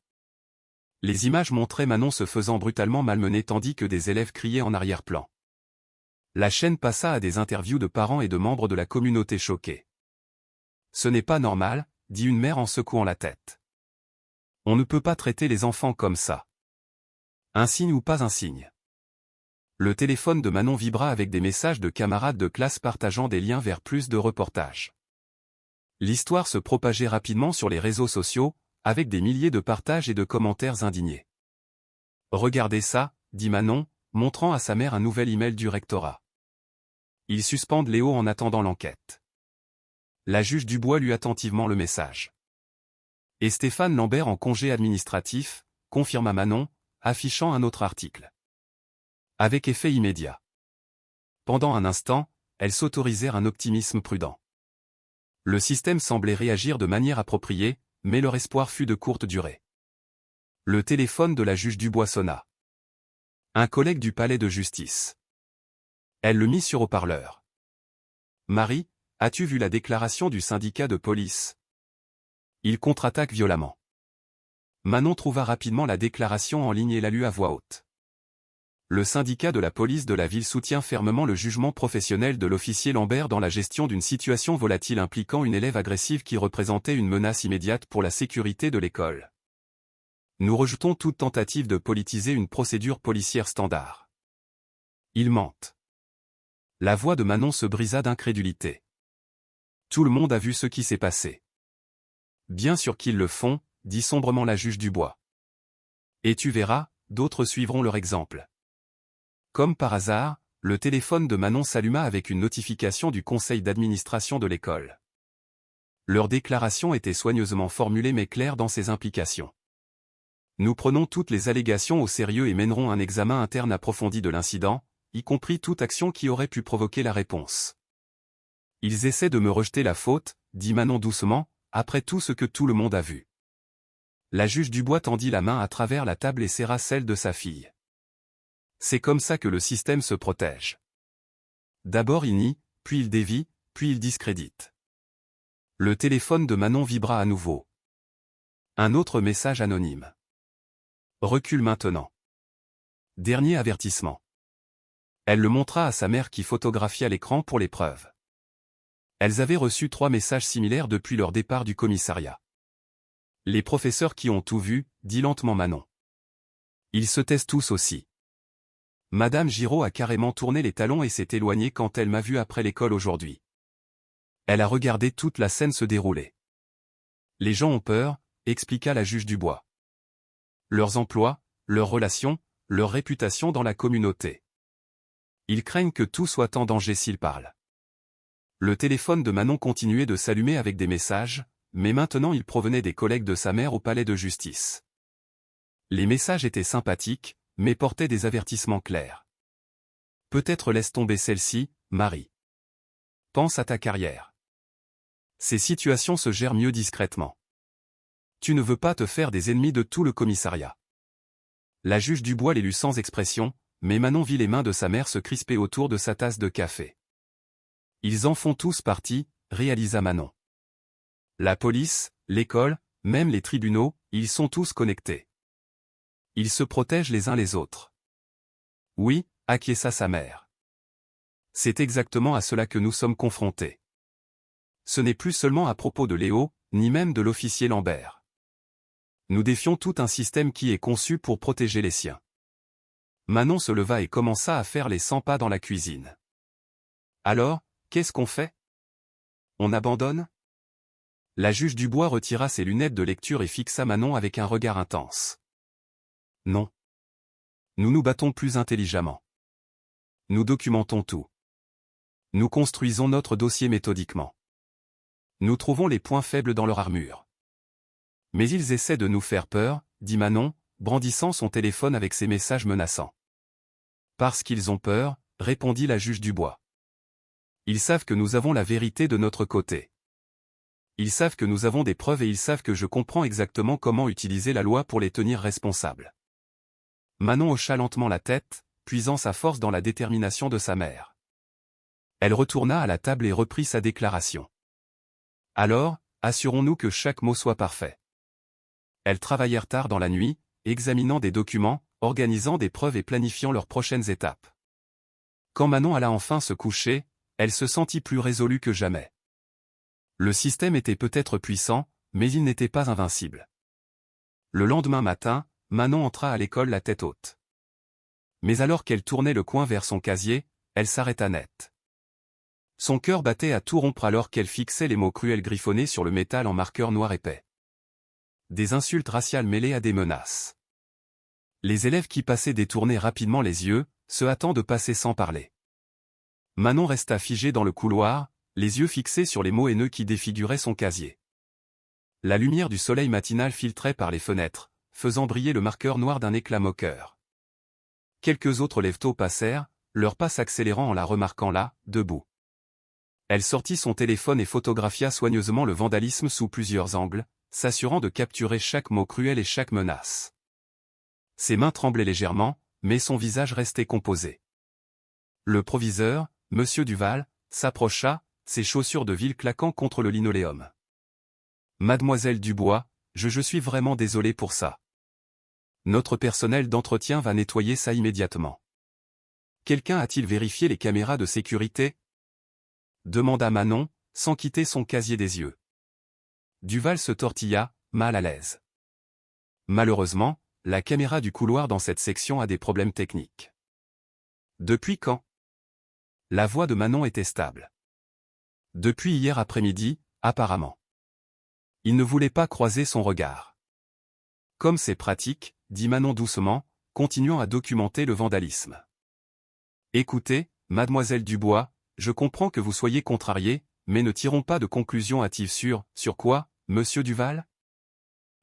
Les images montraient Manon se faisant brutalement malmener tandis que des élèves criaient en arrière-plan. La chaîne passa à des interviews de parents et de membres de la communauté choqués. « Ce n'est pas normal », dit une mère en secouant la tête. « On ne peut pas traiter les enfants comme ça. Un signe ou pas un signe ?» Le téléphone de Manon vibra avec des messages de camarades de classe partageant des liens vers plus de reportages. L'histoire se propageait rapidement sur les réseaux sociaux, avec des milliers de partages et de commentaires indignés. « Regardez ça », dit Manon, montrant à sa mère un nouvel email du rectorat. Ils suspendent Léo en attendant l'enquête. La juge Dubois lut attentivement le message. « Et Stéphane Lambert en congé administratif », confirma Manon, affichant un autre article. Avec effet immédiat. Pendant un instant, elles s'autorisèrent un optimisme prudent. Le système semblait réagir de manière appropriée, mais leur espoir fut de courte durée. Le téléphone de la juge Dubois sonna. Un collègue du palais de justice. Elle le mit sur haut-parleur. « Marie, as-tu vu la déclaration du syndicat de police ?» Il contre-attaque violemment. Manon trouva rapidement la déclaration en ligne et la lut à voix haute. Le syndicat de la police de la ville soutient fermement le jugement professionnel de l'officier Lambert dans la gestion d'une situation volatile impliquant une élève agressive qui représentait une menace immédiate pour la sécurité de l'école. Nous rejetons toute tentative de politiser une procédure policière standard. Ils mentent. La voix de Manon se brisa d'incrédulité. Tout le monde a vu ce qui s'est passé. Bien sûr qu'ils le font, dit sombrement la juge Dubois. Et tu verras, d'autres suivront leur exemple. Comme par hasard, le téléphone de Manon s'alluma avec une notification du conseil d'administration de l'école. Leur déclaration était soigneusement formulée mais claire dans ses implications. Nous prenons toutes les allégations au sérieux et mènerons un examen interne approfondi de l'incident, y compris toute action qui aurait pu provoquer la réponse. Ils essaient de me rejeter la faute, dit Manon doucement, après tout ce que tout le monde a vu. La juge Dubois tendit la main à travers la table et serra celle de sa fille. C'est comme ça que le système se protège. D'abord il nie, puis il dévie, puis il discrédite. Le téléphone de Manon vibra à nouveau. Un autre message anonyme. Recule maintenant. Dernier avertissement. Elle le montra à sa mère qui photographia l'écran pour les preuves. Elles avaient reçu 3 messages similaires depuis leur départ du commissariat. Les professeurs qui ont tout vu, dit lentement Manon. Ils se taisent tous aussi. Madame Giraud a carrément tourné les talons et s'est éloignée quand elle m'a vu après l'école aujourd'hui. Elle a regardé toute la scène se dérouler. Les gens ont peur, expliqua la juge Dubois. Leurs emplois, leurs relations, leur réputation dans la communauté. Ils craignent que tout soit en danger s'ils parlent. Le téléphone de Manon continuait de s'allumer avec des messages, mais maintenant ils provenaient des collègues de sa mère au palais de justice. Les messages étaient sympathiques, mais portaient des avertissements clairs. Peut-être laisse tomber celle-ci, Marie. Pense à ta carrière. Ces situations se gèrent mieux discrètement. Tu ne veux pas te faire des ennemis de tout le commissariat. La juge Dubois les lut sans expression, mais Manon vit les mains de sa mère se crisper autour de sa tasse de café. Ils en font tous partie, réalisa Manon. La police, l'école, même les tribunaux, ils sont tous connectés. Ils se protègent les uns les autres. Oui, acquiesça sa mère. C'est exactement à cela que nous sommes confrontés. Ce n'est plus seulement à propos de Léo, ni même de l'officier Lambert. Nous défions tout un système qui est conçu pour protéger les siens. Manon se leva et commença à faire les 100 pas dans la cuisine. Alors, qu'est-ce qu'on fait? On abandonne? La juge Dubois retira ses lunettes de lecture et fixa Manon avec un regard intense. Non. Nous nous battons plus intelligemment. Nous documentons tout. Nous construisons notre dossier méthodiquement. Nous trouvons les points faibles dans leur armure. Mais ils essaient de nous faire peur, dit Manon, brandissant son téléphone avec ses messages menaçants. Parce qu'ils ont peur, répondit la juge Dubois. Ils savent que nous avons la vérité de notre côté. Ils savent que nous avons des preuves et ils savent que je comprends exactement comment utiliser la loi pour les tenir responsables. Manon hocha lentement la tête, puisant sa force dans la détermination de sa mère. Elle retourna à la table et reprit sa déclaration. Alors, assurons-nous que chaque mot soit parfait. Elles travaillèrent tard dans la nuit, examinant des documents, organisant des preuves et planifiant leurs prochaines étapes. Quand Manon alla enfin se coucher, elle se sentit plus résolue que jamais. Le système était peut-être puissant, mais il n'était pas invincible. Le lendemain matin, Manon entra à l'école la tête haute. Mais alors qu'elle tournait le coin vers son casier, elle s'arrêta net. Son cœur battait à tout rompre alors qu'elle fixait les mots cruels griffonnés sur le métal en marqueur noir épais. Des insultes raciales mêlées à des menaces. Les élèves qui passaient détournaient rapidement les yeux, se hâtant de passer sans parler. Manon resta figée dans le couloir, les yeux fixés sur les mots haineux qui défiguraient son casier. La lumière du soleil matinal filtrait par les fenêtres, faisant briller le marqueur noir d'un éclat moqueur. Quelques autres lève-tôt passèrent, leur pas s'accélérant en la remarquant là, debout. Elle sortit son téléphone et photographia soigneusement le vandalisme sous plusieurs angles, s'assurant de capturer chaque mot cruel et chaque menace. Ses mains tremblaient légèrement, mais son visage restait composé. Le proviseur, Monsieur Duval, s'approcha, ses chaussures de ville claquant contre le linoléum. Mademoiselle Dubois, je suis vraiment désolé pour ça. Notre personnel d'entretien va nettoyer ça immédiatement. Quelqu'un a-t-il vérifié les caméras de sécurité ? Demanda Manon, sans quitter son casier des yeux. Duval se tortilla, mal à l'aise. Malheureusement, la caméra du couloir dans cette section a des problèmes techniques. Depuis quand ? La voix de Manon était stable. Depuis hier après-midi, apparemment. Il ne voulait pas croiser son regard. Comme c'est pratique, dit Manon doucement, continuant à documenter le vandalisme. Écoutez, mademoiselle Dubois, je comprends que vous soyez contrariée, mais ne tirons pas de conclusion hâtive sur quoi, monsieur Duval ?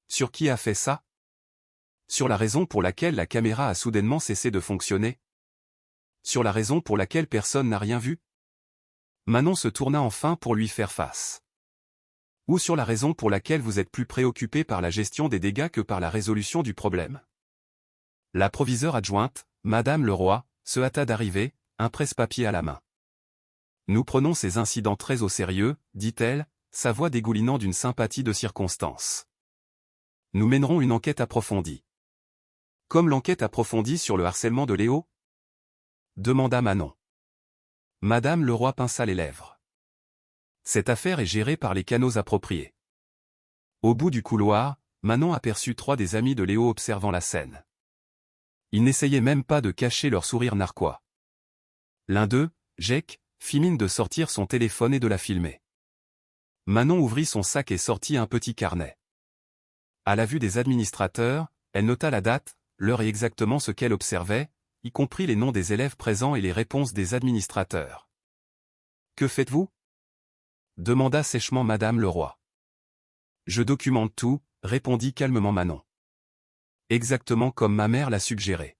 Sur qui a fait ça ? Sur la raison pour laquelle la caméra a soudainement cessé de fonctionner ? Sur la raison pour laquelle personne n'a rien vu ? Manon se tourna enfin pour lui faire face. Ou sur la raison pour laquelle vous êtes plus préoccupé par la gestion des dégâts que par la résolution du problème ? La proviseure adjointe, Madame Leroy, se hâta d'arriver, un presse-papier à la main. Nous prenons ces incidents très au sérieux, dit-elle, sa voix dégoulinant d'une sympathie de circonstance. Nous mènerons une enquête approfondie. Comme l'enquête approfondie sur le harcèlement de Léo ? Demanda Manon. Madame Leroy pinça les lèvres. Cette affaire est gérée par les canaux appropriés. Au bout du couloir, Manon aperçut 3 des amis de Léo observant la scène. Ils n'essayaient même pas de cacher leur sourire narquois. L'un d'eux, Jake, fit mine de sortir son téléphone et de la filmer. Manon ouvrit son sac et sortit un petit carnet. À la vue des administrateurs, elle nota la date, l'heure et exactement ce qu'elle observait, y compris les noms des élèves présents et les réponses des administrateurs. « Que faites-vous » demanda sèchement Madame Leroy. « Je documente tout » répondit calmement Manon. Exactement comme ma mère l'a suggéré.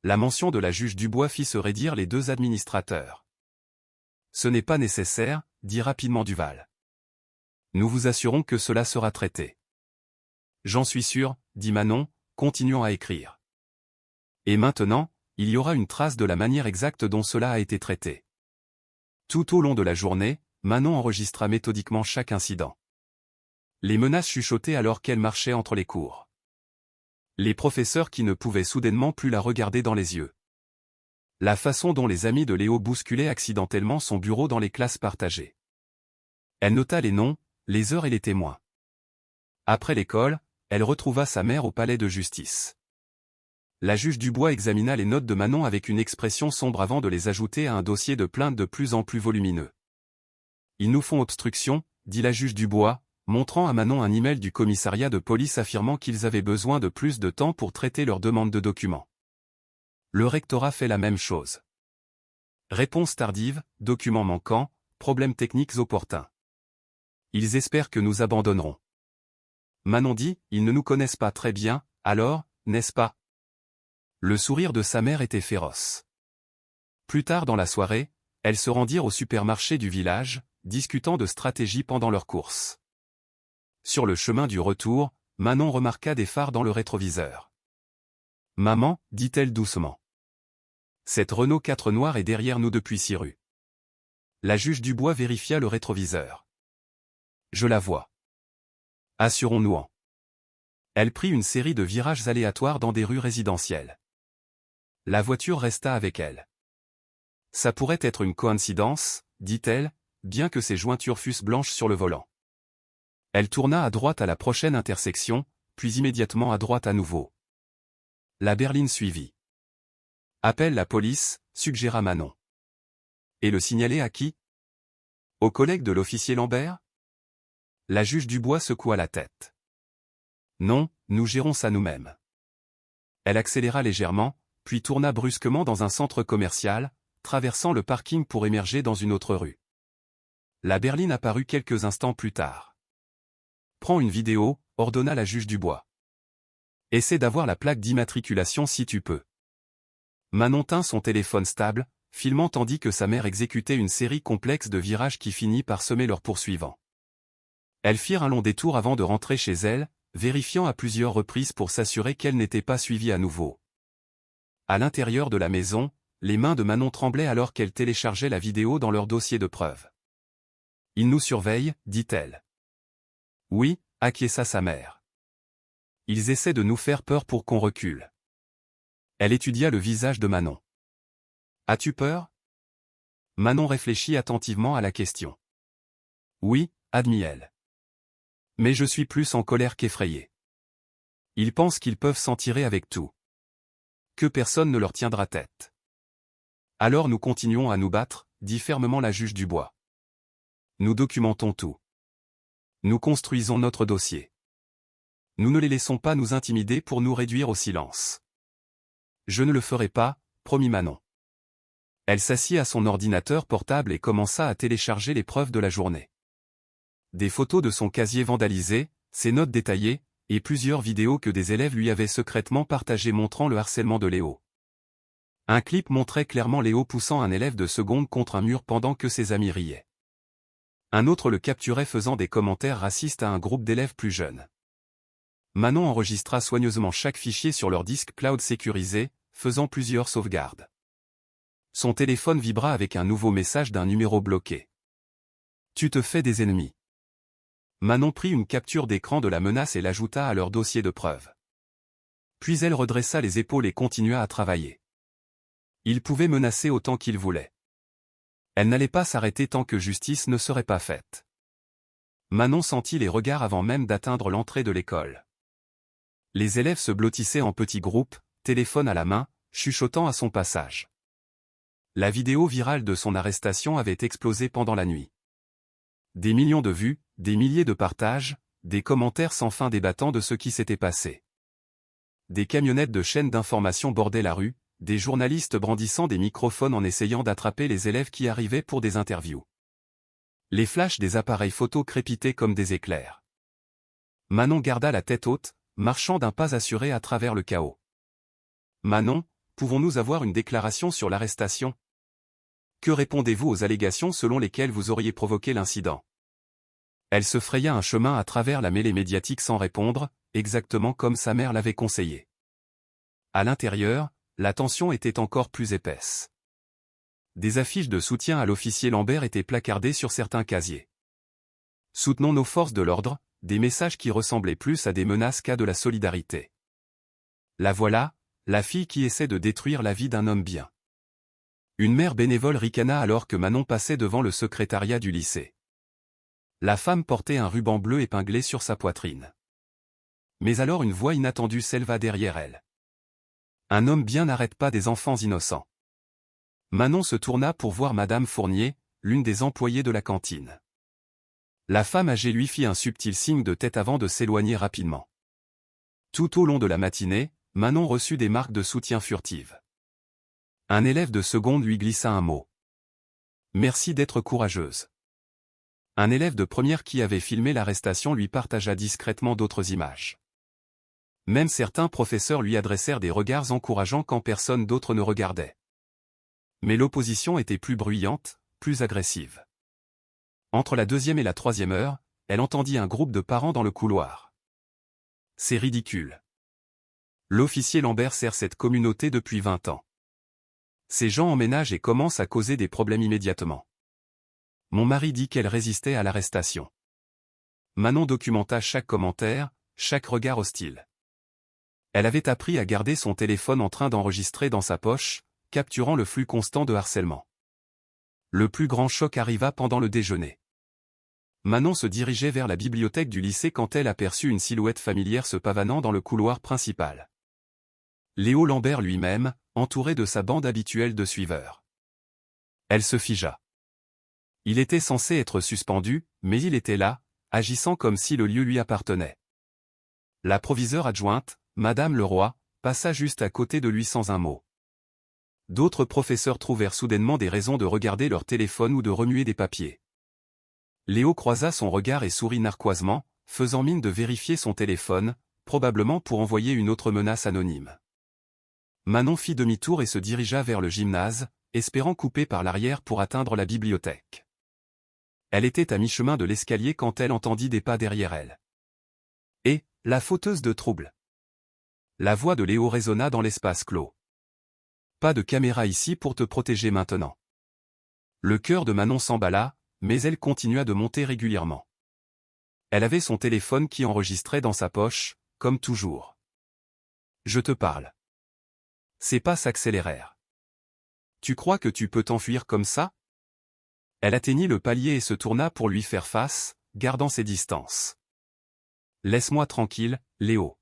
La mention de la juge Dubois fit se raidir les 2 administrateurs. Ce n'est pas nécessaire, dit rapidement Duval. Nous vous assurons que cela sera traité. J'en suis sûr, dit Manon, continuant à écrire. Et maintenant, il y aura une trace de la manière exacte dont cela a été traité. Tout au long de la journée, Manon enregistra méthodiquement chaque incident. Les menaces chuchotaient alors qu'elle marchait entre les cours. Les professeurs qui ne pouvaient soudainement plus la regarder dans les yeux. La façon dont les amis de Léo bousculaient accidentellement son bureau dans les classes partagées. Elle nota les noms, les heures et les témoins. Après l'école, elle retrouva sa mère au palais de justice. La juge Dubois examina les notes de Manon avec une expression sombre avant de les ajouter à un dossier de plainte de plus en plus volumineux. « Ils nous font obstruction », dit la juge Dubois, montrant à Manon un email du commissariat de police affirmant qu'ils avaient besoin de plus de temps pour traiter leur demande de documents. Le rectorat fait la même chose. Réponse tardive, documents manquants, problèmes techniques opportuns. Ils espèrent que nous abandonnerons. Manon dit, ils ne nous connaissent pas très bien, alors, n'est-ce pas ? Le sourire de sa mère était féroce. Plus tard dans la soirée, elles se rendirent au supermarché du village, discutant de stratégie pendant leur course. Sur le chemin du retour, Manon remarqua des phares dans le rétroviseur. « Maman, dit-elle doucement. Cette Renault 4 noire est derrière nous depuis 6 rues. La juge Dubois vérifia le rétroviseur. Je la vois. Assurons-nous-en. Elle prit une série de virages aléatoires dans des rues résidentielles. La voiture resta avec elle. Ça pourrait être une coïncidence, dit-elle, bien que ses jointures fussent blanches sur le volant. Elle tourna à droite à la prochaine intersection, puis immédiatement à droite à nouveau. La berline suivit. Appelle la police, suggéra Manon. Et le signaler à qui? Aux collègues de l'officier Lambert? La juge Dubois secoua la tête. Non, nous gérons ça nous-mêmes. Elle accéléra légèrement, puis tourna brusquement dans un centre commercial, traversant le parking pour émerger dans une autre rue. La berline apparut quelques instants plus tard. Prends une vidéo, ordonna la juge Dubois. Essaie d'avoir la plaque d'immatriculation si tu peux. Manon tint son téléphone stable, filmant tandis que sa mère exécutait une série complexe de virages qui finit par semer leurs poursuivants. Elles firent un long détour avant de rentrer chez elle, vérifiant à plusieurs reprises pour s'assurer qu'elle n'était pas suivie à nouveau. À l'intérieur de la maison, les mains de Manon tremblaient alors qu'elle téléchargeait la vidéo dans leur dossier de preuves. « Ils nous surveillent, dit-elle. »« Oui », acquiesça sa mère. « Ils essaient de nous faire peur pour qu'on recule. » Elle étudia le visage de Manon. « As-tu peur ?» Manon réfléchit attentivement à la question. « Oui », admit-elle. « Mais je suis plus en colère qu'effrayée. Ils pensent qu'ils peuvent s'en tirer avec tout. Que personne ne leur tiendra tête. Alors nous continuons à nous battre, dit fermement la juge Dubois. Nous documentons tout. Nous construisons notre dossier. Nous ne les laissons pas nous intimider pour nous réduire au silence. Je ne le ferai pas, promit Manon. Elle s'assit à son ordinateur portable et commença à télécharger les preuves de la journée. Des photos de son casier vandalisé, ses notes détaillées, et plusieurs vidéos que des élèves lui avaient secrètement partagées montrant le harcèlement de Léo. Un clip montrait clairement Léo poussant un élève de seconde contre un mur pendant que ses amis riaient. Un autre le capturait faisant des commentaires racistes à un groupe d'élèves plus jeunes. Manon enregistra soigneusement chaque fichier sur leur disque cloud sécurisé, faisant plusieurs sauvegardes. Son téléphone vibra avec un nouveau message d'un numéro bloqué. « Tu te fais des ennemis. » Manon prit une capture d'écran de la menace et l'ajouta à leur dossier de preuves. Puis elle redressa les épaules et continua à travailler. Il pouvait menacer autant qu'il voulait. Elle n'allait pas s'arrêter tant que justice ne serait pas faite. Manon sentit les regards avant même d'atteindre l'entrée de l'école. Les élèves se blottissaient en petits groupes, téléphone à la main, chuchotant à son passage. La vidéo virale de son arrestation avait explosé pendant la nuit. Des millions de vues, des milliers de partages, des commentaires sans fin débattant de ce qui s'était passé. Des camionnettes de chaînes d'information bordaient la rue, des journalistes brandissant des microphones en essayant d'attraper les élèves qui arrivaient pour des interviews. Les flashs des appareils photo crépitaient comme des éclairs. Manon garda la tête haute, marchant d'un pas assuré à travers le chaos. « Manon, pouvons-nous avoir une déclaration sur l'arrestation ? Que répondez-vous aux allégations selon lesquelles vous auriez provoqué l'incident ?» Elle se fraya un chemin à travers la mêlée médiatique sans répondre, exactement comme sa mère l'avait conseillé. À l'intérieur, la tension était encore plus épaisse. Des affiches de soutien à l'officier Lambert étaient placardées sur certains casiers. « Soutenons nos forces de l'ordre », des messages qui ressemblaient plus à des menaces qu'à de la solidarité. La voilà, la fille qui essaie de détruire la vie d'un homme bien. Une mère bénévole ricana alors que Manon passait devant le secrétariat du lycée. La femme portait un ruban bleu épinglé sur sa poitrine. Mais alors une voix inattendue s'éleva derrière elle. Un homme bien n'arrête pas des enfants innocents. Manon se tourna pour voir Madame Fournier, l'une des employées de la cantine. La femme âgée lui fit un subtil signe de tête avant de s'éloigner rapidement. Tout au long de la matinée, Manon reçut des marques de soutien furtives. Un élève de seconde lui glissa un mot. « Merci d'être courageuse. » Un élève de première qui avait filmé l'arrestation lui partagea discrètement d'autres images. Même certains professeurs lui adressèrent des regards encourageants quand personne d'autre ne regardait. Mais l'opposition était plus bruyante, plus agressive. Entre la 2e et la 3e heure, elle entendit un groupe de parents dans le couloir. « C'est ridicule. L'officier Lambert sert cette communauté depuis 20 ans. Ces gens emménagent et commencent à causer des problèmes immédiatement. Mon mari dit qu'elle résistait à l'arrestation. Manon documenta chaque commentaire, chaque regard hostile. Elle avait appris à garder son téléphone en train d'enregistrer dans sa poche, capturant le flux constant de harcèlement. Le plus grand choc arriva pendant le déjeuner. Manon se dirigeait vers la bibliothèque du lycée quand elle aperçut une silhouette familière se pavanant dans le couloir principal. Léo Lambert lui-même, entouré de sa bande habituelle de suiveurs. Elle se figea. Il était censé être suspendu, mais il était là, agissant comme si le lieu lui appartenait. La proviseure adjointe, Madame Leroy, passa juste à côté de lui sans un mot. D'autres professeurs trouvèrent soudainement des raisons de regarder leur téléphone ou de remuer des papiers. Léo croisa son regard et sourit narquoisement, faisant mine de vérifier son téléphone, probablement pour envoyer une autre menace anonyme. Manon fit demi-tour et se dirigea vers le gymnase, espérant couper par l'arrière pour atteindre la bibliothèque. Elle était à mi-chemin de l'escalier quand elle entendit des pas derrière elle. Et, la fauteuse de trouble. La voix de Léo résonna dans l'espace clos. Pas de caméra ici pour te protéger maintenant. Le cœur de Manon s'emballa, mais elle continua de monter régulièrement. Elle avait son téléphone qui enregistrait dans sa poche, comme toujours. Je te parle. Ses pas s'accélérèrent. Tu crois que tu peux t'enfuir comme ça? Elle atteignit le palier et se tourna pour lui faire face, gardant ses distances. Laisse-moi tranquille, Léo.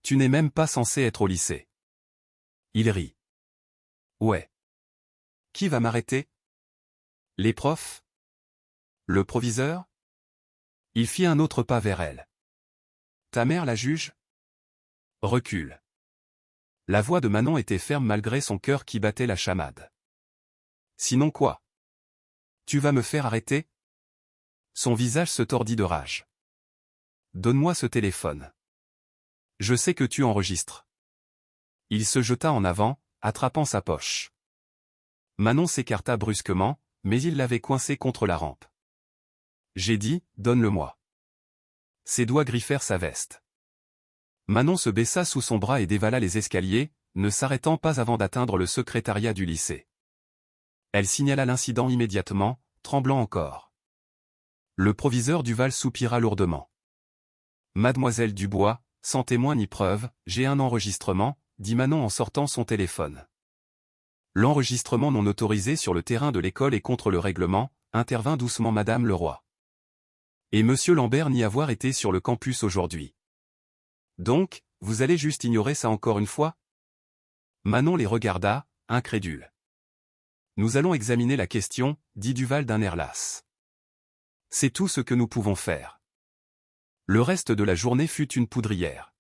Tu n'es même pas censé être au lycée. Il rit. Ouais. Qui va m'arrêter? Les profs? Le proviseur? Il fit un autre pas vers elle. Ta mère la juge? Recule. La voix de Manon était ferme malgré son cœur qui battait la chamade. Sinon quoi? Tu vas me faire arrêter? Son visage se tordit de rage. Donne-moi ce téléphone. Je sais que tu enregistres. Il se jeta en avant, attrapant sa poche. Manon s'écarta brusquement, mais il l'avait coincé contre la rampe. J'ai dit, donne-le-moi. Ses doigts griffèrent sa veste. Manon se baissa sous son bras et dévala les escaliers, ne s'arrêtant pas avant d'atteindre le secrétariat du lycée. Elle signala l'incident immédiatement, tremblant encore. Le proviseur Duval soupira lourdement. Mademoiselle Dubois, sans témoin ni preuve, j'ai un enregistrement, dit Manon en sortant son téléphone. L'enregistrement non autorisé sur le terrain de l'école et contre le règlement, intervint doucement Madame Leroy. Et Monsieur Lambert n'y avoir été sur le campus aujourd'hui. Donc, vous allez juste ignorer ça encore une fois? Manon les regarda, incrédule. Nous allons examiner la question, dit Duval d'un air las. C'est tout ce que nous pouvons faire. Le reste de la journée fut une poudrière.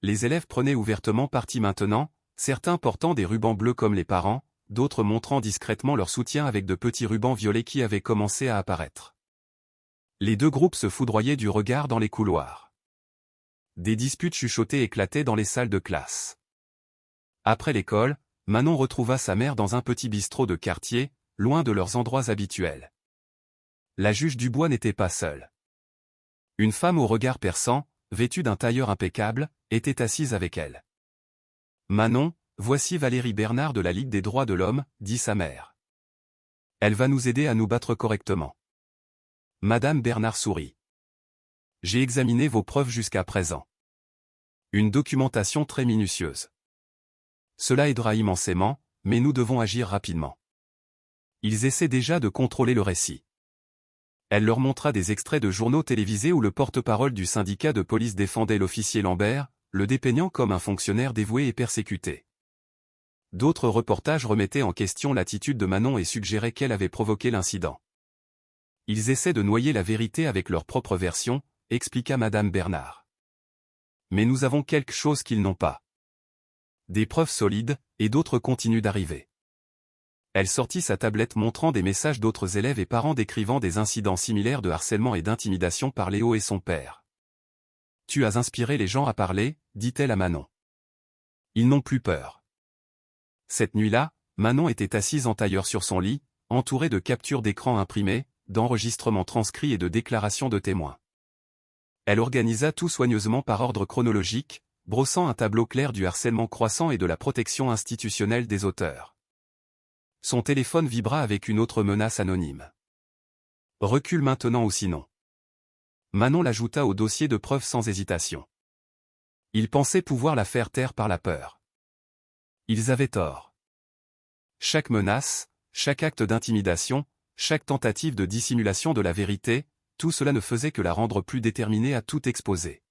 Les élèves prenaient ouvertement parti maintenant, certains portant des rubans bleus comme les parents, d'autres montrant discrètement leur soutien avec de petits rubans violets qui avaient commencé à apparaître. Les deux groupes se foudroyaient du regard dans les couloirs. Des disputes chuchotées éclataient dans les salles de classe. Après l'école, Manon retrouva sa mère dans un petit bistrot de quartier, loin de leurs endroits habituels. La juge Dubois n'était pas seule. Une femme au regard perçant, vêtue d'un tailleur impeccable, était assise avec elle. Manon, voici Valérie Bernard de la Ligue des droits de l'homme, dit sa mère. Elle va nous aider à nous battre correctement. Madame Bernard sourit. J'ai examiné vos preuves jusqu'à présent. Une documentation très minutieuse. Cela aidera immensément, mais nous devons agir rapidement. Ils essaient déjà de contrôler le récit. Elle leur montra des extraits de journaux télévisés où le porte-parole du syndicat de police défendait l'officier Lambert, le dépeignant comme un fonctionnaire dévoué et persécuté. D'autres reportages remettaient en question l'attitude de Manon et suggéraient qu'elle avait provoqué l'incident. Ils essaient de noyer la vérité avec leur propre version, expliqua Madame Bernard. Mais nous avons quelque chose qu'ils n'ont pas. Des preuves solides, et d'autres continuent d'arriver. Elle sortit sa tablette montrant des messages d'autres élèves et parents décrivant des incidents similaires de harcèlement et d'intimidation par Léo et son père. Tu as inspiré les gens à parler, dit-elle à Manon. Ils n'ont plus peur. Cette nuit-là, Manon était assise en tailleur sur son lit, entourée de captures d'écran imprimées, d'enregistrements transcrits et de déclarations de témoins. Elle organisa tout soigneusement par ordre chronologique, brossant un tableau clair du harcèlement croissant et de la protection institutionnelle des auteurs. Son téléphone vibra avec une autre menace anonyme. Recule maintenant ou sinon. Manon l'ajouta au dossier de preuves sans hésitation. Ils pensaient pouvoir la faire taire par la peur. Ils avaient tort. Chaque menace, chaque acte d'intimidation, chaque tentative de dissimulation de la vérité, tout cela ne faisait que la rendre plus déterminée à tout exposer.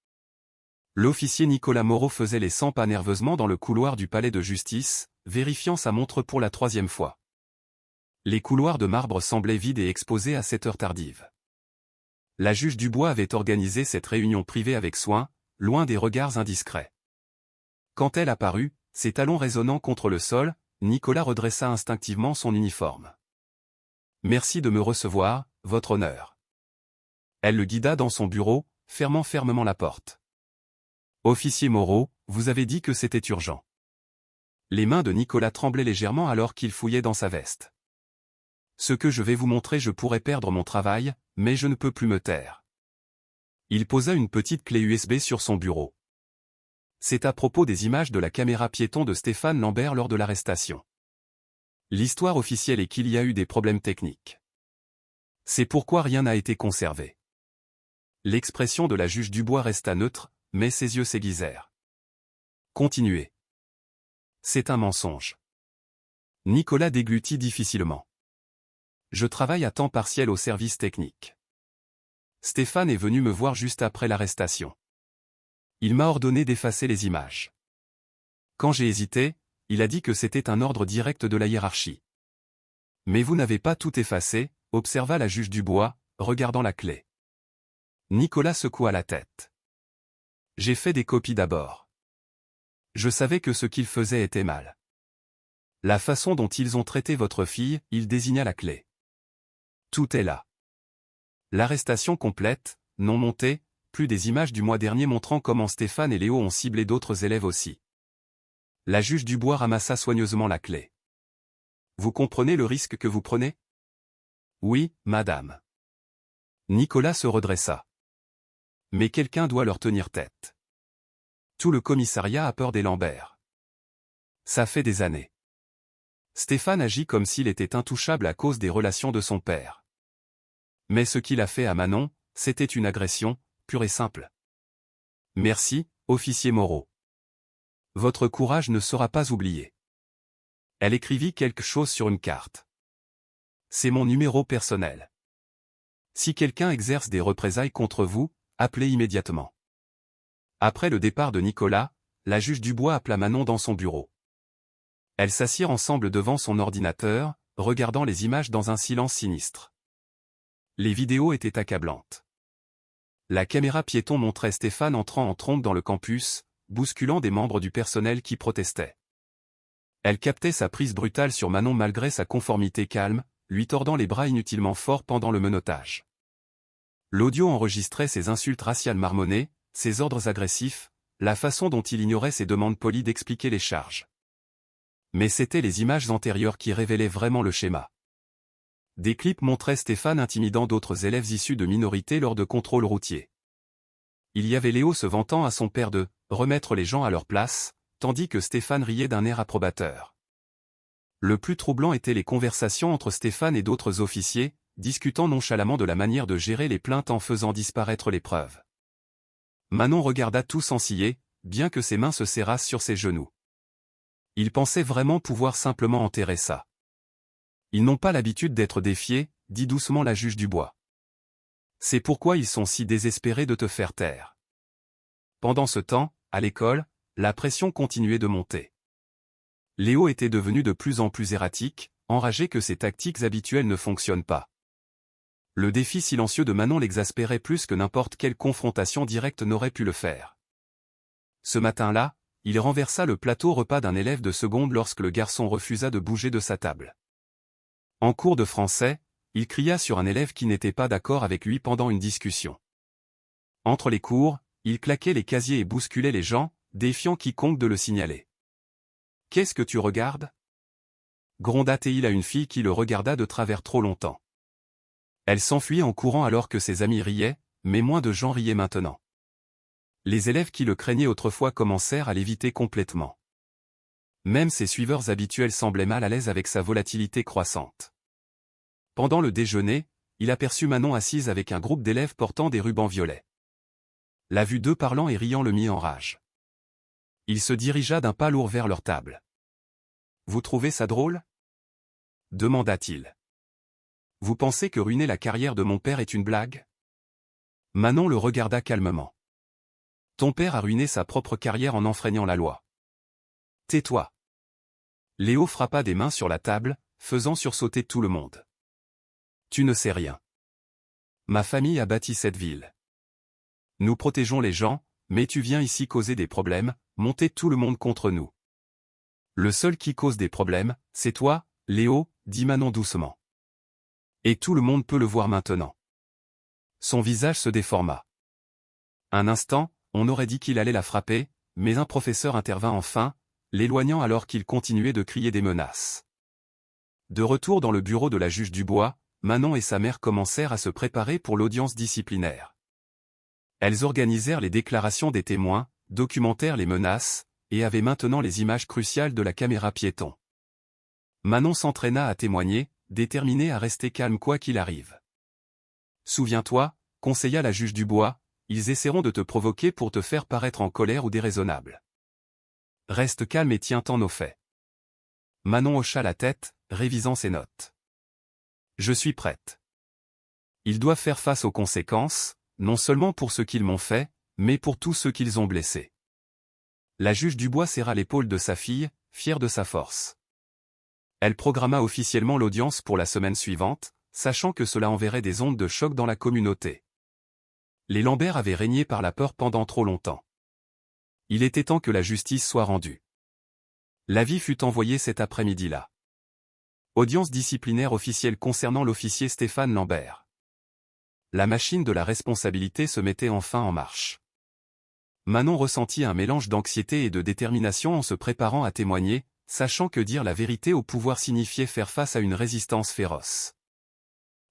L'officier Nicolas Moreau faisait les 100 pas nerveusement dans le couloir du palais de justice, vérifiant sa montre pour la 3e fois. Les couloirs de marbre semblaient vides et exposés à cette heure tardive. La juge Dubois avait organisé cette réunion privée avec soin, loin des regards indiscrets. Quand elle apparut, ses talons résonnant contre le sol, Nicolas redressa instinctivement son uniforme. « Merci de me recevoir, votre honneur. » Elle le guida dans son bureau, fermant fermement la porte. « Officier Moreau, vous avez dit que c'était urgent. » Les mains de Nicolas tremblaient légèrement alors qu'il fouillait dans sa veste. « Ce que je vais vous montrer, je pourrais perdre mon travail, mais je ne peux plus me taire. » Il posa une petite clé USB sur son bureau. C'est à propos des images de la caméra piéton de Stéphane Lambert lors de l'arrestation. L'histoire officielle est qu'il y a eu des problèmes techniques. C'est pourquoi rien n'a été conservé. L'expression de la juge Dubois resta neutre, mais ses yeux s'aiguisèrent. Continuez. C'est un mensonge. Nicolas déglutit difficilement. Je travaille à temps partiel au service technique. Stéphane est venu me voir juste après l'arrestation. Il m'a ordonné d'effacer les images. Quand j'ai hésité, il a dit que c'était un ordre direct de la hiérarchie. Mais vous n'avez pas tout effacé, observa la juge Dubois, regardant la clé. Nicolas secoua la tête. J'ai fait des copies d'abord. Je savais que ce qu'ils faisaient était mal. La façon dont ils ont traité votre fille, il désigna la clé. Tout est là. L'arrestation complète, non montée, plus des images du mois dernier montrant comment Stéphane et Léo ont ciblé d'autres élèves aussi. La juge Dubois ramassa soigneusement la clé. Vous comprenez le risque que vous prenez? Oui, madame. Nicolas se redressa. Mais quelqu'un doit leur tenir tête. Tout le commissariat a peur des Lambert. Ça fait des années. Stéphane agit comme s'il était intouchable à cause des relations de son père. Mais ce qu'il a fait à Manon, c'était une agression, pure et simple. Merci, officier Moreau. Votre courage ne sera pas oublié. Elle écrivit quelque chose sur une carte. C'est mon numéro personnel. Si quelqu'un exerce des représailles contre vous, appelez immédiatement. Après le départ de Nicolas, la juge Dubois appela Manon dans son bureau. Elles s'assirent ensemble devant son ordinateur, regardant les images dans un silence sinistre. Les vidéos étaient accablantes. La caméra piéton montrait Stéphane entrant en trombe dans le campus, bousculant des membres du personnel qui protestaient. Elle captait sa prise brutale sur Manon malgré sa conformité calme, lui tordant les bras inutilement forts pendant le menottage. L'audio enregistrait ses insultes raciales marmonnées, ses ordres agressifs, la façon dont il ignorait ses demandes polies d'expliquer les charges. Mais c'étaient les images antérieures qui révélaient vraiment le schéma. Des clips montraient Stéphane intimidant d'autres élèves issus de minorités lors de contrôles routiers. Il y avait Léo se vantant à son père de « remettre les gens à leur place », tandis que Stéphane riait d'un air approbateur. Le plus troublant étaient les conversations entre Stéphane et d'autres officiers, discutant nonchalamment de la manière de gérer les plaintes en faisant disparaître les preuves. Manon regarda tout sans ciller, bien que ses mains se serrassent sur ses genoux. Il pensait vraiment pouvoir simplement enterrer ça. Ils n'ont pas l'habitude d'être défiés, dit doucement la juge Dubois. C'est pourquoi ils sont si désespérés de te faire taire. Pendant ce temps, à l'école, la pression continuait de monter. Léo était devenu de plus en plus erratique, enragé que ses tactiques habituelles ne fonctionnent pas. Le défi silencieux de Manon l'exaspérait plus que n'importe quelle confrontation directe n'aurait pu le faire. Ce matin-là, il renversa le plateau repas d'un élève de seconde lorsque le garçon refusa de bouger de sa table. En cours de français, il cria sur un élève qui n'était pas d'accord avec lui pendant une discussion. Entre les cours, il claquait les casiers et bousculait les gens, défiant quiconque de le signaler. « Qu'est-ce que tu regardes » gronda-t-il à une fille qui le regarda de travers trop longtemps. Elle s'enfuit en courant alors que ses amis riaient, mais moins de gens riaient maintenant. Les élèves qui le craignaient autrefois commencèrent à l'éviter complètement. Même ses suiveurs habituels semblaient mal à l'aise avec sa volatilité croissante. Pendant le déjeuner, il aperçut Manon assise avec un groupe d'élèves portant des rubans violets. La vue d'eux parlant et riant le mit en rage. Il se dirigea d'un pas lourd vers leur table. « Vous trouvez ça drôle ?» demanda-t-il. « Vous pensez que ruiner la carrière de mon père est une blague ?» Manon le regarda calmement. « Ton père a ruiné sa propre carrière en enfreignant la loi. »« Tais-toi !» Léo frappa des mains sur la table, faisant sursauter tout le monde. « Tu ne sais rien. Ma famille a bâti cette ville. Nous protégeons les gens, mais tu viens ici causer des problèmes, monter tout le monde contre nous. »« Le seul qui cause des problèmes, c'est toi, Léo, » dit Manon doucement. « Et tout le monde peut le voir maintenant. » Son visage se déforma. Un instant, on aurait dit qu'il allait la frapper, mais un professeur intervint enfin, l'éloignant alors qu'il continuait de crier des menaces. De retour dans le bureau de la juge Dubois, Manon et sa mère commencèrent à se préparer pour l'audience disciplinaire. Elles organisèrent les déclarations des témoins, documentèrent les menaces, et avaient maintenant les images cruciales de la caméra piéton. Manon s'entraîna à témoigner, déterminée à rester calme quoi qu'il arrive. « Souviens-toi, » conseilla la juge Dubois, « ils essaieront de te provoquer pour te faire paraître en colère ou déraisonnable. Reste calme et tiens-t'en aux faits. » Manon hocha la tête, révisant ses notes. « Je suis prête. Ils doivent faire face aux conséquences, non seulement pour ce qu'ils m'ont fait, mais pour tous ceux qu'ils ont blessés. » La juge Dubois serra l'épaule de sa fille, fière de sa force. Elle programma officiellement l'audience pour la semaine suivante, sachant que cela enverrait des ondes de choc dans la communauté. Les Lambert avaient régné par la peur pendant trop longtemps. Il était temps que la justice soit rendue. L'avis fut envoyé cet après-midi-là. Audience disciplinaire officielle concernant l'officier Stéphane Lambert. La machine de la responsabilité se mettait enfin en marche. Manon ressentit un mélange d'anxiété et de détermination en se préparant à témoigner, sachant que dire la vérité au pouvoir signifiait faire face à une résistance féroce.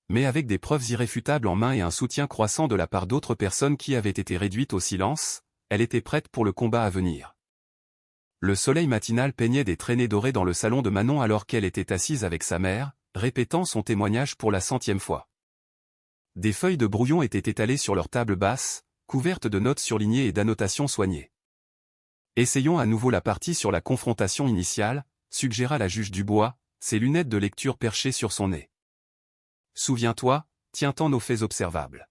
Mais avec des preuves irréfutables en main et un soutien croissant de la part d'autres personnes qui avaient été réduites au silence, elle était prête pour le combat à venir. Le soleil matinal peignait des traînées dorées dans le salon de Manon alors qu'elle était assise avec sa mère, répétant son témoignage pour la 100e fois. Des feuilles de brouillon étaient étalées sur leur table basse, couvertes de notes surlignées et d'annotations soignées. « Essayons à nouveau la partie sur la confrontation initiale », suggéra la juge Dubois, ses lunettes de lecture perchées sur son nez. « Souviens-toi, tiens-t'en aux faits observables. »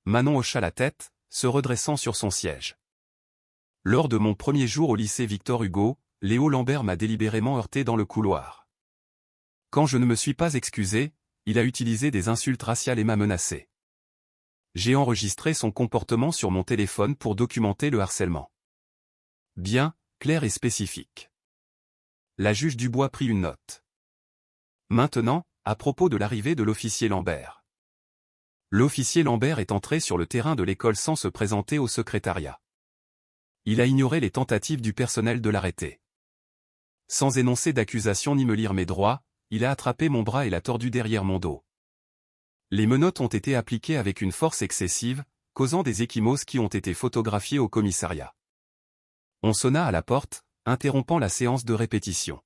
Manon hocha la tête, se redressant sur son siège. « Lors de mon premier jour au lycée Victor Hugo, Léo Lambert m'a délibérément heurté dans le couloir. Quand je ne me suis pas excusé, il a utilisé des insultes raciales et m'a menacé. J'ai enregistré son comportement sur mon téléphone pour documenter le harcèlement. » Bien, clair et spécifique. La juge Dubois prit une note. Maintenant, à propos de l'arrivée de l'officier Lambert. L'officier Lambert est entré sur le terrain de l'école sans se présenter au secrétariat. Il a ignoré les tentatives du personnel de l'arrêter. Sans énoncer d'accusation ni me lire mes droits, il a attrapé mon bras et l'a tordu derrière mon dos. Les menottes ont été appliquées avec une force excessive, causant des ecchymoses qui ont été photographiées au commissariat. On sonna à la porte, interrompant la séance de répétition.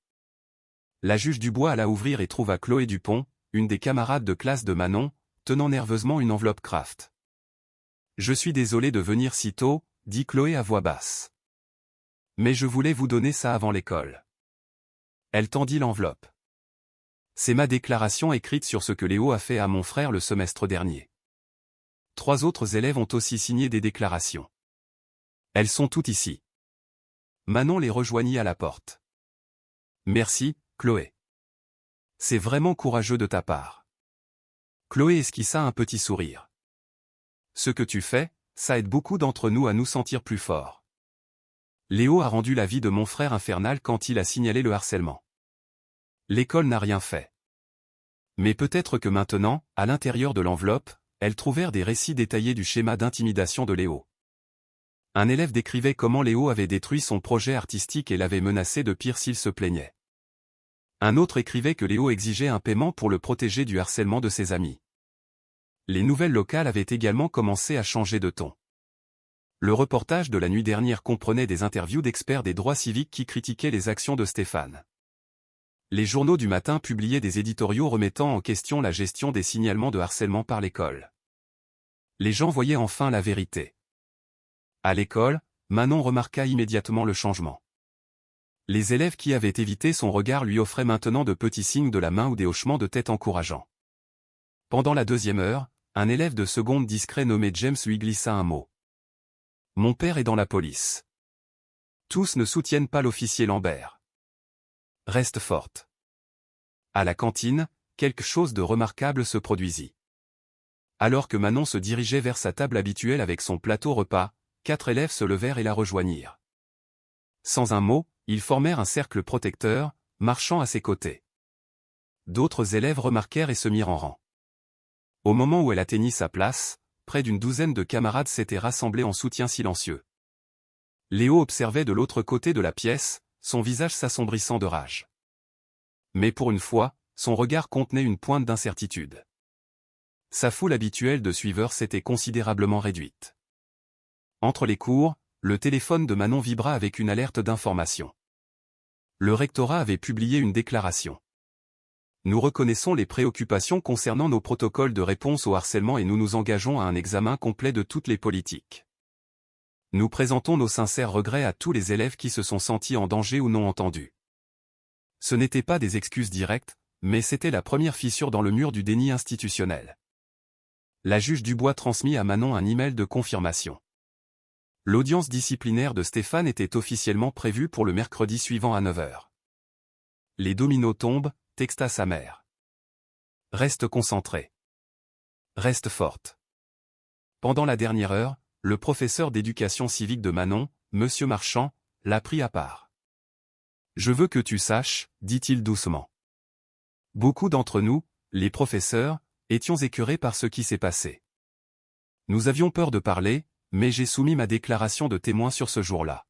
La juge Dubois alla ouvrir et trouva Chloé Dupont, une des camarades de classe de Manon, tenant nerveusement une enveloppe Kraft. « Je suis désolée de venir si tôt », dit Chloé à voix basse. « Mais je voulais vous donner ça avant l'école. » Elle tendit l'enveloppe. « C'est ma déclaration écrite sur ce que Léo a fait à mon frère le semestre dernier. 3 autres élèves ont aussi signé des déclarations. Elles sont toutes ici. » Manon les rejoignit à la porte. « Merci, Chloé. C'est vraiment courageux de ta part. » Chloé esquissa un petit sourire. « Ce que tu fais, ça aide beaucoup d'entre nous à nous sentir plus forts. Léo a rendu la vie de mon frère infernale quand il a signalé le harcèlement. L'école n'a rien fait. Mais peut-être que maintenant, à l'intérieur de l'enveloppe, elles trouvèrent des récits détaillés du schéma d'intimidation de Léo. Un élève décrivait comment Léo avait détruit son projet artistique et l'avait menacé de pire s'il se plaignait. Un autre écrivait que Léo exigeait un paiement pour le protéger du harcèlement de ses amis. Les nouvelles locales avaient également commencé à changer de ton. Le reportage de la nuit dernière comprenait des interviews d'experts des droits civiques qui critiquaient les actions de Stéphane. Les journaux du matin publiaient des éditoriaux remettant en question la gestion des signalements de harcèlement par l'école. Les gens voyaient enfin la vérité. À l'école, Manon remarqua immédiatement le changement. Les élèves qui avaient évité son regard lui offraient maintenant de petits signes de la main ou des hochements de tête encourageants. Pendant la deuxième heure, un élève de seconde discret nommé James lui glissa un mot. « Mon père est dans la police. » Tous ne soutiennent pas l'officier Lambert. Reste forte. À la cantine, quelque chose de remarquable se produisit. Alors que Manon se dirigeait vers sa table habituelle avec son plateau repas, 4 élèves se levèrent et la rejoignirent. Sans un mot, ils formèrent un cercle protecteur, marchant à ses côtés. D'autres élèves remarquèrent et se mirent en rang. Au moment où elle atteignit sa place, près d'une douzaine de camarades s'étaient rassemblés en soutien silencieux. Léo observait de l'autre côté de la pièce, son visage s'assombrissant de rage. Mais pour une fois, son regard contenait une pointe d'incertitude. Sa foule habituelle de suiveurs s'était considérablement réduite. Entre les cours, le téléphone de Manon vibra avec une alerte d'information. Le rectorat avait publié une déclaration. Nous reconnaissons les préoccupations concernant nos protocoles de réponse au harcèlement et nous nous engageons à un examen complet de toutes les politiques. Nous présentons nos sincères regrets à tous les élèves qui se sont sentis en danger ou non entendus. Ce n'étaient pas des excuses directes, mais c'était la première fissure dans le mur du déni institutionnel. La juge Dubois transmit à Manon un email de confirmation. L'audience disciplinaire de Stéphane était officiellement prévue pour le mercredi suivant à 9 h. Les dominos tombent, texta sa mère. Reste concentrée. Reste forte. Pendant la dernière heure, le professeur d'éducation civique de Manon, Monsieur Marchand, l'a pris à part. Je veux que tu saches, dit-il doucement. Beaucoup d'entre nous, les professeurs, étions écœurés par ce qui s'est passé. Nous avions peur de parler, mais j'ai soumis ma déclaration de témoin sur ce jour-là.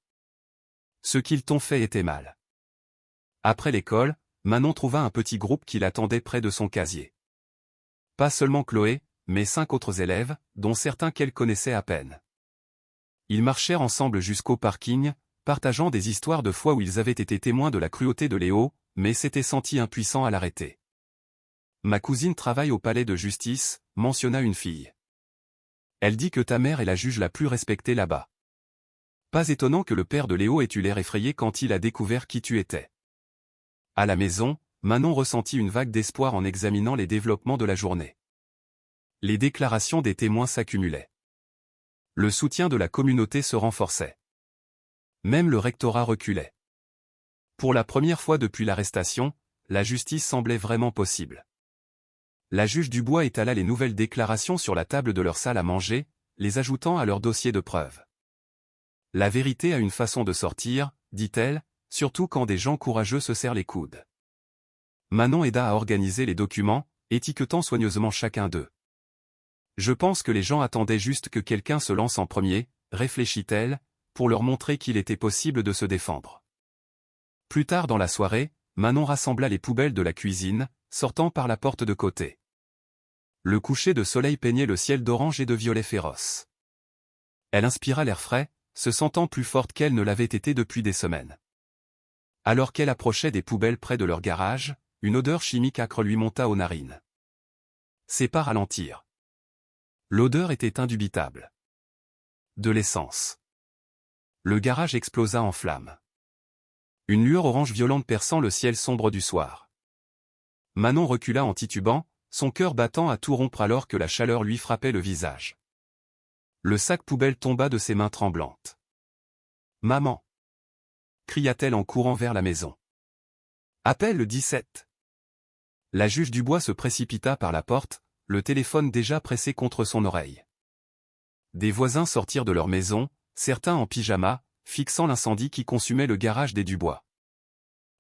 Ce qu'ils t'ont fait était mal. Après l'école, Manon trouva un petit groupe qui l'attendait près de son casier. Pas seulement Chloé, mais 5 autres élèves, dont certains qu'elle connaissait à peine. Ils marchèrent ensemble jusqu'au parking, partageant des histoires de fois où ils avaient été témoins de la cruauté de Léo, mais s'étaient sentis impuissants à l'arrêter. Ma cousine travaille au palais de justice, mentionna une fille. Elle dit que ta mère est la juge la plus respectée là-bas. Pas étonnant que le père de Léo ait eu l'air effrayé quand il a découvert qui tu étais. À la maison, Manon ressentit une vague d'espoir en examinant les développements de la journée. Les déclarations des témoins s'accumulaient. Le soutien de la communauté se renforçait. Même le rectorat reculait. Pour la première fois depuis l'arrestation, la justice semblait vraiment possible. La juge Dubois étala les nouvelles déclarations sur la table de leur salle à manger, les ajoutant à leur dossier de preuves. La vérité a une façon de sortir, dit-elle, surtout quand des gens courageux se serrent les coudes. Manon aida à organiser les documents, étiquetant soigneusement chacun d'eux. Je pense que les gens attendaient juste que quelqu'un se lance en premier, réfléchit-elle, pour leur montrer qu'il était possible de se défendre. Plus tard dans la soirée, Manon rassembla les poubelles de la cuisine, sortant par la porte de côté. Le coucher de soleil peignait le ciel d'orange et de violet féroce. Elle inspira l'air frais, se sentant plus forte qu'elle ne l'avait été depuis des semaines. Alors qu'elle approchait des poubelles près de leur garage, une odeur chimique âcre lui monta aux narines. Ses pas ralentirent. L'odeur était indubitable. De l'essence. Le garage explosa en flammes. Une lueur orange violente perçant le ciel sombre du soir. Manon recula en titubant, son cœur battant à tout rompre alors que la chaleur lui frappait le visage. Le sac poubelle tomba de ses mains tremblantes. « Maman !» cria-t-elle en courant vers la maison. « Appelle le 17 !» La juge Dubois se précipita par la porte, le téléphone déjà pressé contre son oreille. Des voisins sortirent de leur maison, certains en pyjama, fixant l'incendie qui consumait le garage des Dubois.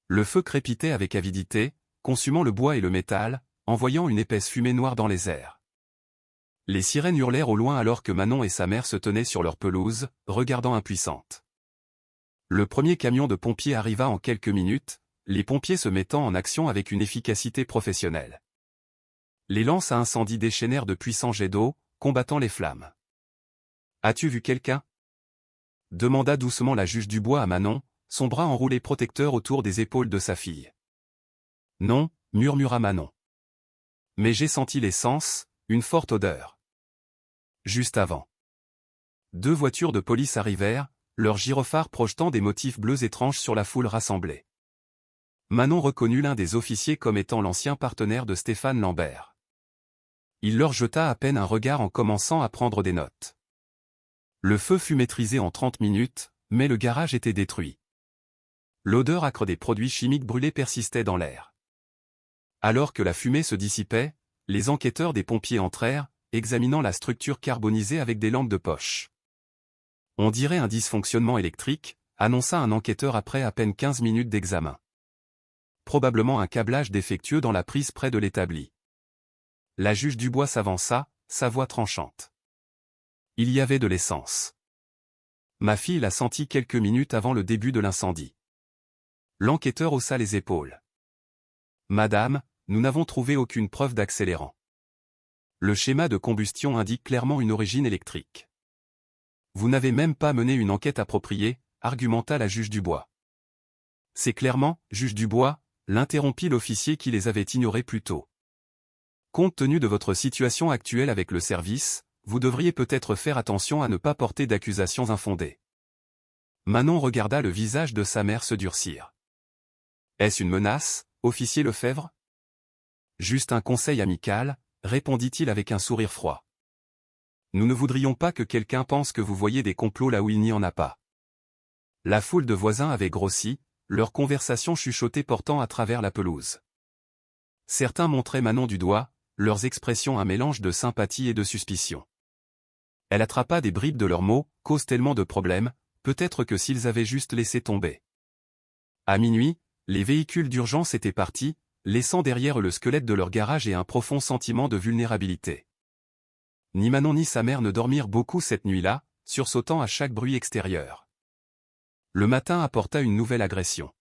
Le feu crépitait avec avidité, consumant le bois et le métal, envoyant une épaisse fumée noire dans les airs. Les sirènes hurlèrent au loin alors que Manon et sa mère se tenaient sur leur pelouse, regardant impuissantes. Le premier camion de pompiers arriva en quelques minutes, les pompiers se mettant en action avec une efficacité professionnelle. Les lances à incendie déchaînèrent de puissants jets d'eau, combattant les flammes. « As-tu vu quelqu'un » demanda doucement la juge Dubois à Manon, son bras enroulé protecteur autour des épaules de sa fille. Non, murmura Manon. Mais j'ai senti l'essence, une forte odeur. Juste avant. 2 voitures de police arrivèrent, leurs gyrophares projetant des motifs bleus étranges sur la foule rassemblée. Manon reconnut l'un des officiers comme étant l'ancien partenaire de Stéphane Lambert. Il leur jeta à peine un regard en commençant à prendre des notes. Le feu fut maîtrisé en 30 minutes, mais le garage était détruit. L'odeur âcre des produits chimiques brûlés persistait dans l'air. Alors que la fumée se dissipait, les enquêteurs des pompiers entrèrent, examinant la structure carbonisée avec des lampes de poche. On dirait un dysfonctionnement électrique, annonça un enquêteur après à peine 15 minutes d'examen. Probablement un câblage défectueux dans la prise près de l'établi. La juge Dubois s'avança, sa voix tranchante. Il y avait de l'essence. Ma fille l'a senti quelques minutes avant le début de l'incendie. L'enquêteur haussa les épaules. Madame, nous n'avons trouvé aucune preuve d'accélérant. Le schéma de combustion indique clairement une origine électrique. Vous n'avez même pas mené une enquête appropriée, argumenta la juge Dubois. C'est clairement, juge Dubois, l'interrompit l'officier qui les avait ignorés plus tôt. Compte tenu de votre situation actuelle avec le service, vous devriez peut-être faire attention à ne pas porter d'accusations infondées. Manon regarda le visage de sa mère se durcir. Est-ce une menace, officier Lefebvre? Juste un conseil amical, répondit-il avec un sourire froid. Nous ne voudrions pas que quelqu'un pense que vous voyez des complots là où il n'y en a pas. La foule de voisins avait grossi, leur conversation chuchotée portant à travers la pelouse. Certains montraient Manon du doigt, leurs expressions un mélange de sympathie et de suspicion. Elle attrapa des bribes de leurs mots, cause tellement de problèmes, peut-être que s'ils avaient juste laissé tomber. À minuit, les véhicules d'urgence étaient partis, laissant derrière le squelette de leur garage et un profond sentiment de vulnérabilité. Ni Manon ni sa mère ne dormirent beaucoup cette nuit-là, sursautant à chaque bruit extérieur. Le matin apporta une nouvelle agression.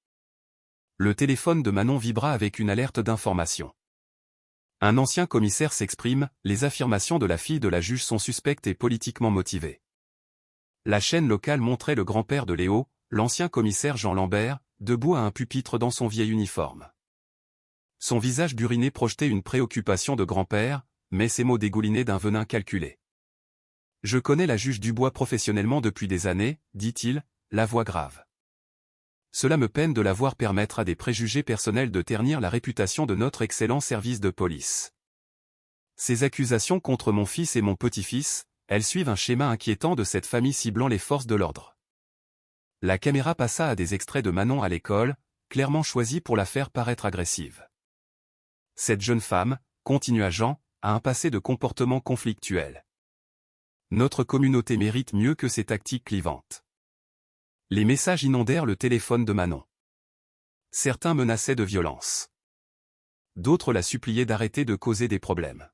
Le téléphone de Manon vibra avec une alerte d'information. Un ancien commissaire s'exprime, les affirmations de la fille de la juge sont suspectes et politiquement motivées. La chaîne locale montrait le grand-père de Léo, l'ancien commissaire Jean Lambert, debout à un pupitre dans son vieil uniforme. Son visage buriné projetait une préoccupation de grand-père, mais ses mots dégoulinaient d'un venin calculé. Je connais la juge Dubois professionnellement depuis des années, dit-il, la voix grave. Cela me peine de la voir permettre à des préjugés personnels de ternir la réputation de notre excellent service de police. Ces accusations contre mon fils et mon petit-fils, elles suivent un schéma inquiétant de cette famille ciblant les forces de l'ordre. La caméra passa à des extraits de Manon à l'école, clairement choisis pour la faire paraître agressive. Cette jeune femme, continua Jean, a un passé de comportement conflictuel. Notre communauté mérite mieux que ces tactiques clivantes. Les messages inondèrent le téléphone de Manon. Certains menaçaient de violence. D'autres la suppliaient d'arrêter de causer des problèmes.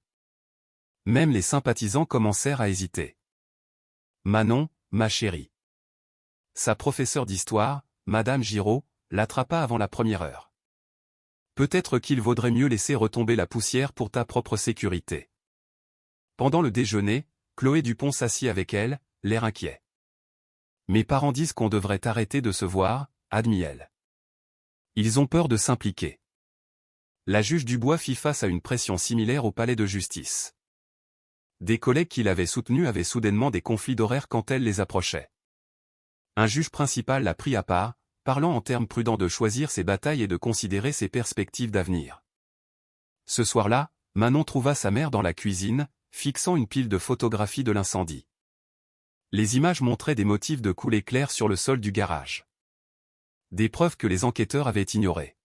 Même les sympathisants commencèrent à hésiter. Manon, ma chérie. Sa professeure d'histoire, Madame Giraud, l'attrapa avant la première heure. Peut-être qu'il vaudrait mieux laisser retomber la poussière pour ta propre sécurité. Pendant le déjeuner, Chloé Dupont s'assit avec elle, l'air inquiet. Mes parents disent qu'on devrait arrêter de se voir, admit-elle. Ils ont peur de s'impliquer. La juge Dubois fit face à une pression similaire au palais de justice. Des collègues qui l'avaient soutenue avaient soudainement des conflits d'horaires quand elle les approchait. Un juge principal l'a pris à part, parlant en termes prudents de choisir ses batailles et de considérer ses perspectives d'avenir. Ce soir-là, Manon trouva sa mère dans la cuisine, fixant une pile de photographies de l'incendie. Les images montraient des motifs de coulées claires sur le sol du garage. Des preuves que les enquêteurs avaient ignorées.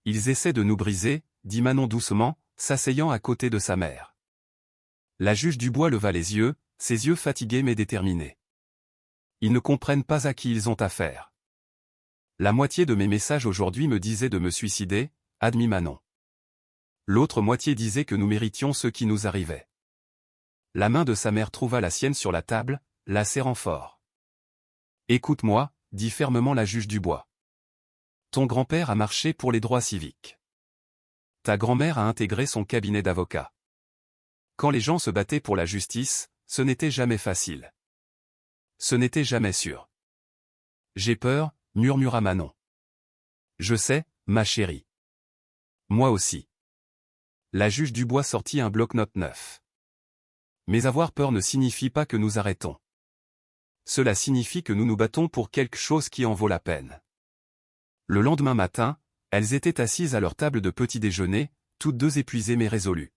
Ils essaient de nous briser, dit Manon doucement, s'asseyant à côté de sa mère. La juge Dubois leva les yeux, ses yeux fatigués mais déterminés. Ils ne comprennent pas à qui ils ont affaire. La moitié de mes messages aujourd'hui me disait de me suicider, admit Manon. L'autre moitié disait que nous méritions ce qui nous arrivait. La main de sa mère trouva la sienne sur la table, la serrant fort. Écoute-moi, dit fermement la juge Dubois. Ton grand-père a marché pour les droits civiques. Ta grand-mère a intégré son cabinet d'avocat. Quand les gens se battaient pour la justice, ce n'était jamais facile. Ce n'était jamais sûr. J'ai peur, murmura Manon. Je sais, ma chérie. Moi aussi. La juge Dubois sortit un bloc-notes neuf. Mais avoir peur ne signifie pas que nous arrêtons. Cela signifie que nous nous battons pour quelque chose qui en vaut la peine. Le lendemain matin, elles étaient assises à leur table de petit déjeuner, toutes deux épuisées mais résolues.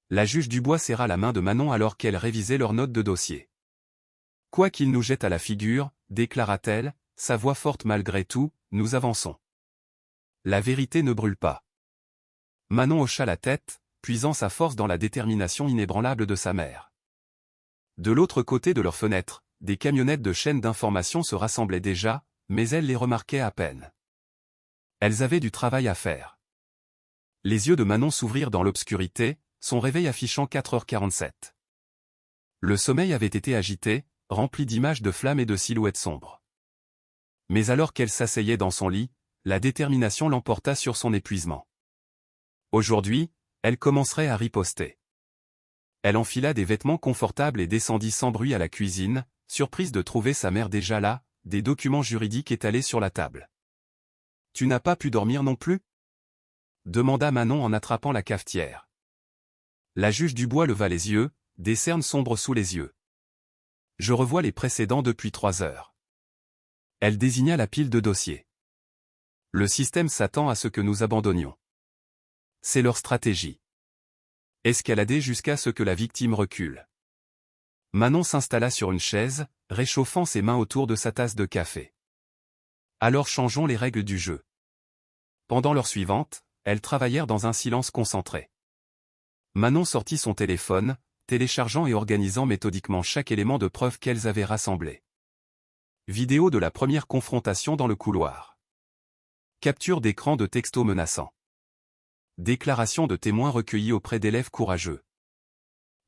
La juge Dubois serra la main de Manon alors qu'elle révisait leurs notes de dossier. « Quoi qu'il nous jette à la figure, déclara-t-elle, sa voix forte malgré tout, nous avançons. La vérité ne brûle pas. » Manon hocha la tête, puisant sa force dans la détermination inébranlable de sa mère. De l'autre côté de leur fenêtre, des camionnettes de chaînes d'information se rassemblaient déjà, mais elle les remarquait à peine. Elles avaient du travail à faire. Les yeux de Manon s'ouvrirent dans l'obscurité, son réveil affichant 4h47. Le sommeil avait été agité, rempli d'images de flammes et de silhouettes sombres. Mais alors qu'elle s'asseyait dans son lit, la détermination l'emporta sur son épuisement. Aujourd'hui, elle commencerait à riposter. Elle enfila des vêtements confortables et descendit sans bruit à la cuisine, surprise de trouver sa mère déjà là, des documents juridiques étalés sur la table. « Tu n'as pas pu dormir non plus ?» demanda Manon en attrapant la cafetière. La juge Dubois leva les yeux, des cernes sombres sous les yeux. « Je revois les précédents depuis 3 heures. » Elle désigna la pile de dossiers. « Le système s'attend à ce que nous abandonnions. C'est leur stratégie. Escalader jusqu'à ce que la victime recule. » Manon s'installa sur une chaise, réchauffant ses mains autour de sa tasse de café. « Alors changeons les règles du jeu. » Pendant l'heure suivante, elles travaillèrent dans un silence concentré. Manon sortit son téléphone, téléchargeant et organisant méthodiquement chaque élément de preuve qu'elles avaient rassemblé. Vidéo de la première confrontation dans le couloir. Capture d'écran de textos menaçants. Déclaration de témoins recueillies auprès d'élèves courageux.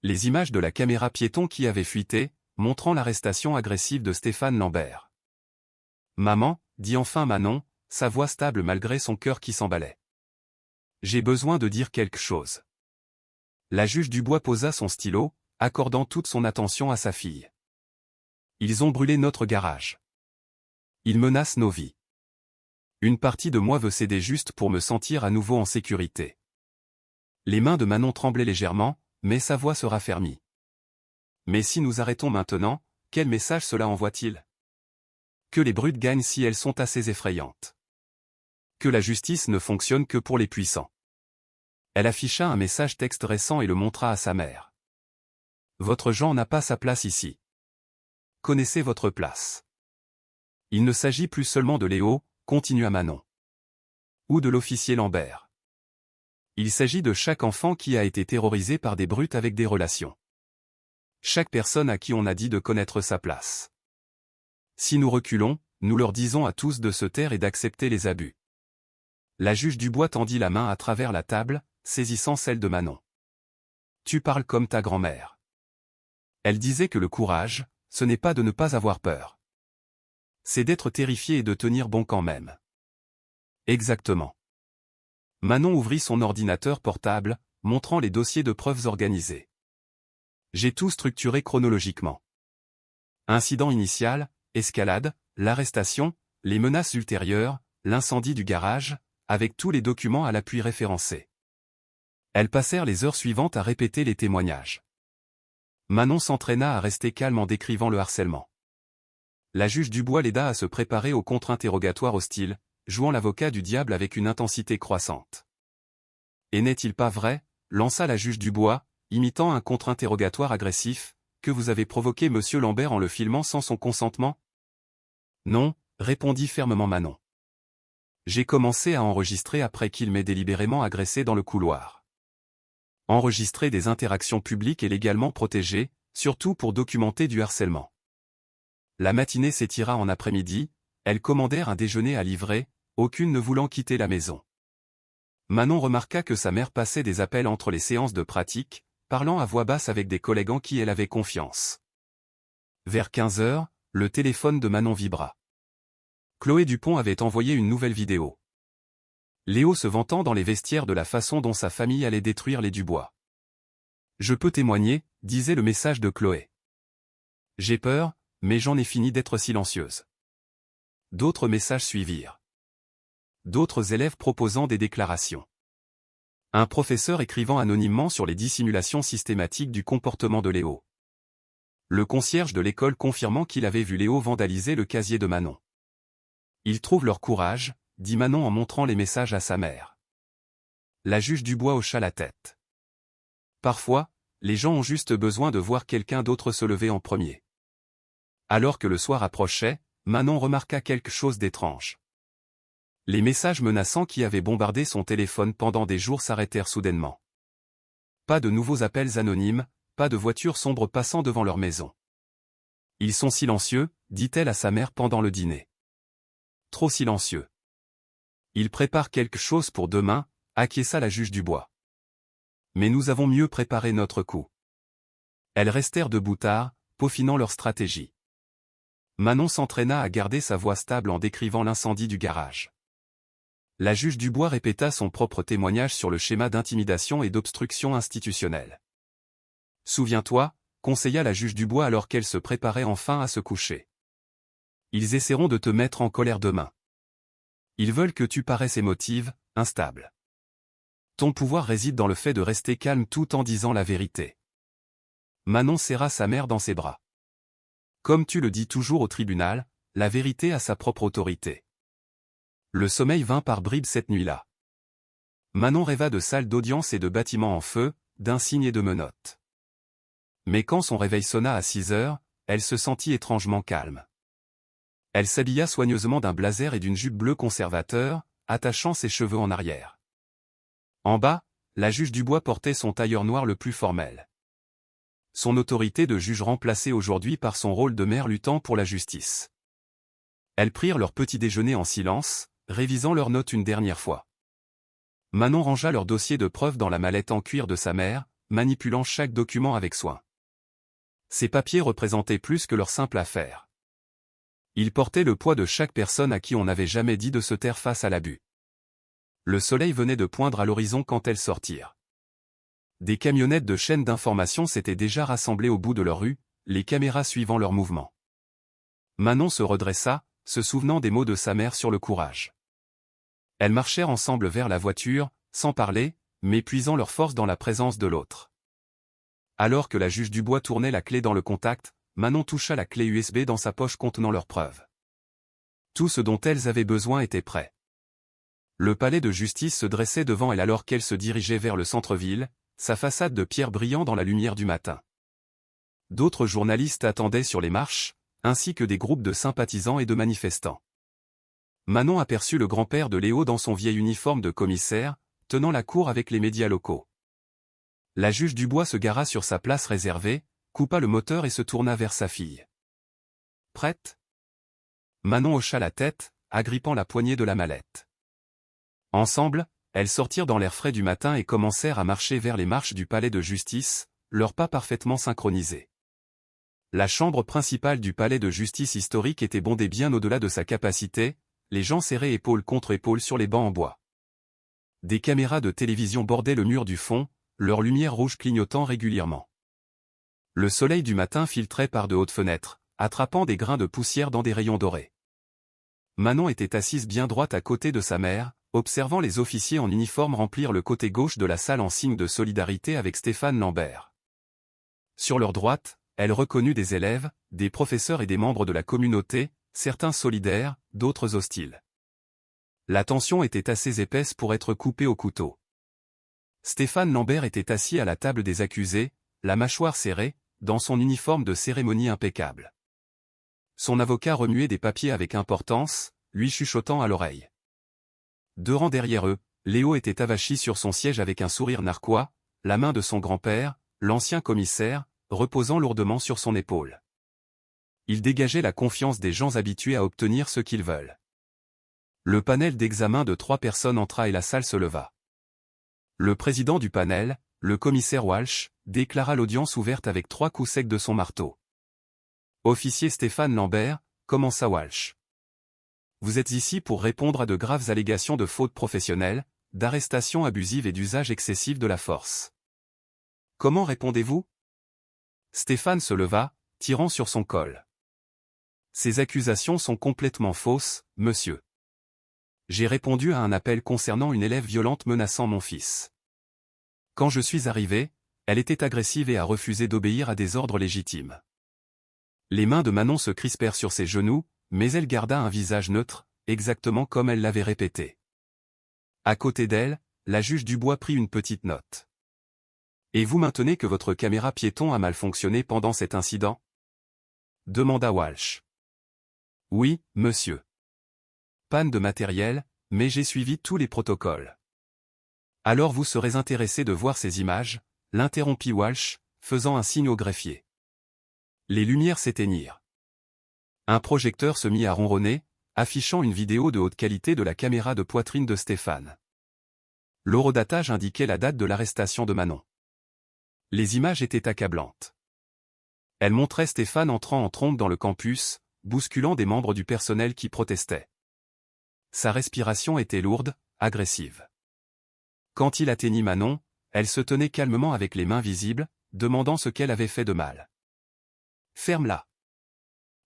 Les images de la caméra piéton qui avait fuité, montrant l'arrestation agressive de Stéphane Lambert. « Maman, » dit enfin Manon, sa voix stable malgré son cœur qui s'emballait. « J'ai besoin de dire quelque chose. » La juge Dubois posa son stylo, accordant toute son attention à sa fille. « Ils ont brûlé notre garage. Ils menacent nos vies. Une partie de moi veut céder juste pour me sentir à nouveau en sécurité. » Les mains de Manon tremblaient légèrement, mais sa voix se raffermit. « Mais si nous arrêtons maintenant, quel message cela envoie-t-il? Que les brutes gagnent si elles sont assez effrayantes. Que la justice ne fonctionne que pour les puissants. » Elle afficha un message texte récent et le montra à sa mère. « Votre Jean n'a pas sa place ici. Connaissez votre place. Il ne s'agit plus seulement de Léo, » continua Manon. Ou de l'officier Lambert. Il s'agit de chaque enfant qui a été terrorisé par des brutes avec des relations. Chaque personne à qui on a dit de connaître sa place. Si nous reculons, nous leur disons à tous de se taire et d'accepter les abus. La juge Dubois tendit la main à travers la table, saisissant celle de Manon. « Tu parles comme ta grand-mère. » Elle disait que le courage, ce n'est pas de ne pas avoir peur. C'est d'être terrifié et de tenir bon quand même. Exactement. Manon ouvrit son ordinateur portable, montrant les dossiers de preuves organisés. J'ai tout structuré chronologiquement. Incident initial, escalade, l'arrestation, les menaces ultérieures, l'incendie du garage, avec tous les documents à l'appui référencés. Elles passèrent les heures suivantes à répéter les témoignages. Manon s'entraîna à rester calme en décrivant le harcèlement. La juge Dubois l'aida à se préparer au contre-interrogatoire hostile, jouant l'avocat du diable avec une intensité croissante. « Et n'est-il pas vrai, » lança la juge Dubois, imitant un contre-interrogatoire agressif, « que vous avez provoqué monsieur Lambert en le filmant sans son consentement? » « Non, » répondit fermement Manon. « J'ai commencé à enregistrer après qu'il m'ait délibérément agressé dans le couloir. Enregistrer des interactions publiques est légalement protégé, surtout pour documenter du harcèlement. » La matinée s'étira en après-midi, elles commandèrent un déjeuner à livrer, aucune ne voulant quitter la maison. Manon remarqua que sa mère passait des appels entre les séances de pratique, parlant à voix basse avec des collègues en qui elle avait confiance. Vers 15 heures, le téléphone de Manon vibra. Chloé Dupont avait envoyé une nouvelle vidéo. Léo se vantant dans les vestiaires de la façon dont sa famille allait détruire les Dubois. « Je peux témoigner, » disait le message de Chloé. « J'ai peur, mais j'en ai fini d'être silencieuse. » D'autres messages suivirent. D'autres élèves proposant des déclarations. Un professeur écrivant anonymement sur les dissimulations systématiques du comportement de Léo. Le concierge de l'école confirmant qu'il avait vu Léo vandaliser le casier de Manon. Ils trouvent leur courage, dit Manon en montrant les messages à sa mère. La juge Dubois hocha la tête. Parfois, les gens ont juste besoin de voir quelqu'un d'autre se lever en premier. Alors que le soir approchait, Manon remarqua quelque chose d'étrange. Les messages menaçants qui avaient bombardé son téléphone pendant des jours s'arrêtèrent soudainement. Pas de nouveaux appels anonymes, pas de voitures sombres passant devant leur maison. Ils sont silencieux, dit-elle à sa mère pendant le dîner. Trop silencieux. Ils préparent quelque chose pour demain, acquiesça la juge Dubois. Mais nous avons mieux préparé notre coup. Elles restèrent debout tard, peaufinant leur stratégie. Manon s'entraîna à garder sa voix stable en décrivant l'incendie du garage. La juge Dubois répéta son propre témoignage sur le schéma d'intimidation et d'obstruction institutionnelle. Souviens-toi, conseilla la juge Dubois alors qu'elle se préparait enfin à se coucher. Ils essaieront de te mettre en colère demain. Ils veulent que tu paraisses émotive, instable. Ton pouvoir réside dans le fait de rester calme tout en disant la vérité. Manon serra sa mère dans ses bras. Comme tu le dis toujours au tribunal, la vérité a sa propre autorité. Le sommeil vint par bribes cette nuit-là. Manon rêva de salles d'audience et de bâtiments en feu, d'insignes et de menottes. Mais quand son réveil sonna à 6 heures, elle se sentit étrangement calme. Elle s'habilla soigneusement d'un blazer et d'une jupe bleue conservateur, attachant ses cheveux en arrière. En bas, la juge Dubois portait son tailleur noir le plus formel. Son autorité de juge remplacée aujourd'hui par son rôle de mère luttant pour la justice. Elles prirent leur petit déjeuner en silence, révisant leurs notes une dernière fois. Manon rangea leur dossier de preuves dans la mallette en cuir de sa mère, manipulant chaque document avec soin. Ces papiers représentaient plus que leur simple affaire. Ils portaient le poids de chaque personne à qui on n'avait jamais dit de se taire face à l'abus. Le soleil venait de poindre à l'horizon quand elles sortirent. Des camionnettes de chaînes d'information s'étaient déjà rassemblées au bout de leur rue, les caméras suivant leurs mouvements. Manon se redressa, se souvenant des mots de sa mère sur le courage. Elles marchèrent ensemble vers la voiture, sans parler, mais puisant leur force dans la présence de l'autre. Alors que la juge Dubois tournait la clé dans le contact, Manon toucha la clé USB dans sa poche contenant leurs preuves. Tout ce dont elles avaient besoin était prêt. Le palais de justice se dressait devant elle alors qu'elle se dirigeait vers le centre-ville, sa façade de pierre brillant dans la lumière du matin. D'autres journalistes attendaient sur les marches, ainsi que des groupes de sympathisants et de manifestants. Manon aperçut le grand-père de Léo dans son vieil uniforme de commissaire, tenant la cour avec les médias locaux. La juge Dubois se gara sur sa place réservée, coupa le moteur et se tourna vers sa fille. « Prête ?» Manon hocha la tête, agrippant la poignée de la mallette. Ensemble, elles sortirent dans l'air frais du matin et commencèrent à marcher vers les marches du palais de justice, leurs pas parfaitement synchronisés. La chambre principale du palais de justice historique était bondée bien au-delà de sa capacité, les gens serrés épaule contre épaule sur les bancs en bois. Des caméras de télévision bordaient le mur du fond, leur lumière rouge clignotant régulièrement. Le soleil du matin filtrait par de hautes fenêtres, attrapant des grains de poussière dans des rayons dorés. Manon était assise bien droite à côté de sa mère, observant les officiers en uniforme remplir le côté gauche de la salle en signe de solidarité avec Stéphane Lambert. Sur leur droite, elle reconnut des élèves, des professeurs et des membres de la communauté, certains solidaires, d'autres hostiles. La tension était assez épaisse pour être coupée au couteau. Stéphane Lambert était assis à la table des accusés, la mâchoire serrée, dans son uniforme de cérémonie impeccable. Son avocat remuait des papiers avec importance, lui chuchotant à l'oreille. 2 rangs derrière eux, Léo était avachi sur son siège avec un sourire narquois, la main de son grand-père, l'ancien commissaire, reposant lourdement sur son épaule. Il dégageait la confiance des gens habitués à obtenir ce qu'ils veulent. Le panel d'examen de 3 personnes entra et la salle se leva. Le président du panel, le commissaire Walsh, déclara l'audience ouverte avec 3 coups secs de son marteau. Officier Stéphane Lambert, commença Walsh. Vous êtes ici pour répondre à de graves allégations de faute professionnelle, d'arrestation abusive et d'usage excessif de la force. Comment répondez-vous ? Stéphane se leva, tirant sur son col. Ces accusations sont complètement fausses, monsieur. J'ai répondu à un appel concernant une élève violente menaçant mon fils. Quand je suis arrivé, elle était agressive et a refusé d'obéir à des ordres légitimes. Les mains de Manon se crispèrent sur ses genoux, mais elle garda un visage neutre, exactement comme elle l'avait répété. À côté d'elle, la juge Dubois prit une petite note. « Et vous maintenez que votre caméra piéton a mal fonctionné pendant cet incident ?» demanda Walsh. « Oui, monsieur. Panne de matériel, mais j'ai suivi tous les protocoles. »« Alors vous serez intéressé de voir ces images ?» l'interrompit Walsh, faisant un signe au greffier. Les lumières s'éteignirent. Un projecteur se mit à ronronner, affichant une vidéo de haute qualité de la caméra de poitrine de Stéphane. L'horodatage indiquait la date de l'arrestation de Manon. Les images étaient accablantes. Elles montraient Stéphane entrant en trombe dans le campus, bousculant des membres du personnel qui protestaient. Sa respiration était lourde, agressive. Quand il atteignit Manon, elle se tenait calmement avec les mains visibles, demandant ce qu'elle avait fait de mal. « Ferme-la !»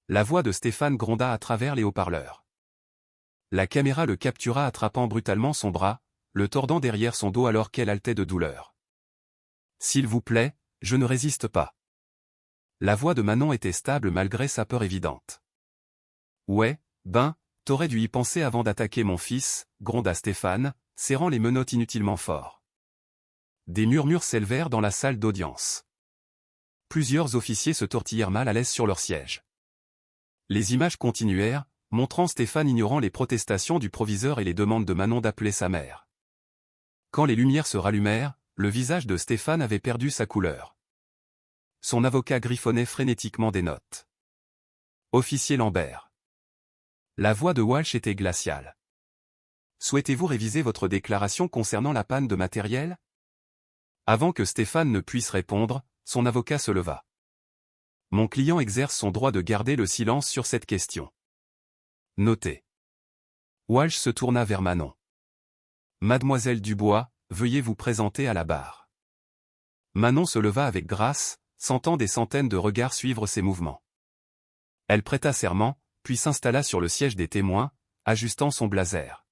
La voix de Stéphane gronda à travers les haut-parleurs. La caméra le captura attrapant brutalement son bras, le tordant derrière son dos alors qu'elle haletait de douleur. « S'il vous plaît, je ne résiste pas. » La voix de Manon était stable malgré sa peur évidente. « Ouais, ben, t'aurais dû y penser avant d'attaquer mon fils, » gronda Stéphane, serrant les menottes inutilement fort. Des murmures s'élevèrent dans la salle d'audience. Plusieurs officiers se tortillèrent mal à l'aise sur leur siège. Les images continuèrent, montrant Stéphane ignorant les protestations du proviseur et les demandes de Manon d'appeler sa mère. Quand les lumières se rallumèrent, le visage de Stéphane avait perdu sa couleur. Son avocat griffonnait frénétiquement des notes. « Officier Lambert. » La voix de Walsh était glaciale. « Souhaitez-vous réviser votre déclaration concernant la panne de matériel ?» Avant que Stéphane ne puisse répondre, son avocat se leva. « Mon client exerce son droit de garder le silence sur cette question. » Notez. Walsh se tourna vers Manon. « Mademoiselle Dubois, veuillez vous présenter à la barre. » Manon se leva avec grâce, sentant des centaines de regards suivre ses mouvements. Elle prêta serment, puis s'installa sur le siège des témoins, ajustant son blazer.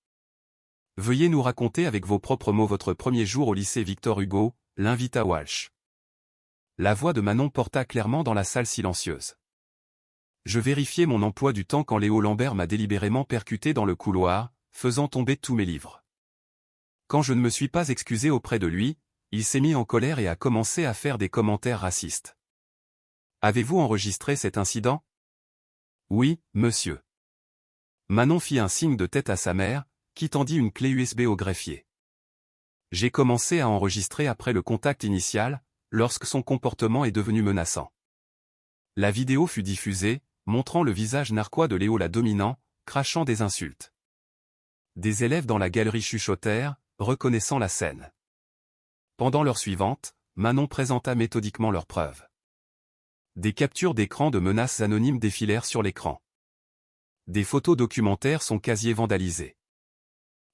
« Veuillez nous raconter avec vos propres mots votre premier jour au lycée Victor Hugo », l'invita Walsh. La voix de Manon porta clairement dans la salle silencieuse. « Je vérifiais mon emploi du temps quand Léo Lambert m'a délibérément percuté dans le couloir, faisant tomber tous mes livres. Quand je ne me suis pas excusé auprès de lui, il s'est mis en colère et a commencé à faire des commentaires racistes. Avez-vous enregistré cet incident ? » Oui, monsieur. Manon fit un signe de tête à sa mère, qui tendit une clé USB au greffier. J'ai commencé à enregistrer après le contact initial, lorsque son comportement est devenu menaçant. La vidéo fut diffusée, montrant le visage narquois de Léo la dominant, crachant des insultes. Des élèves dans la galerie chuchotèrent, reconnaissant la scène. Pendant l'heure suivante, Manon présenta méthodiquement leurs preuves. Des captures d'écran de menaces anonymes défilèrent sur l'écran. Des photos documentaires son casier vandalisé.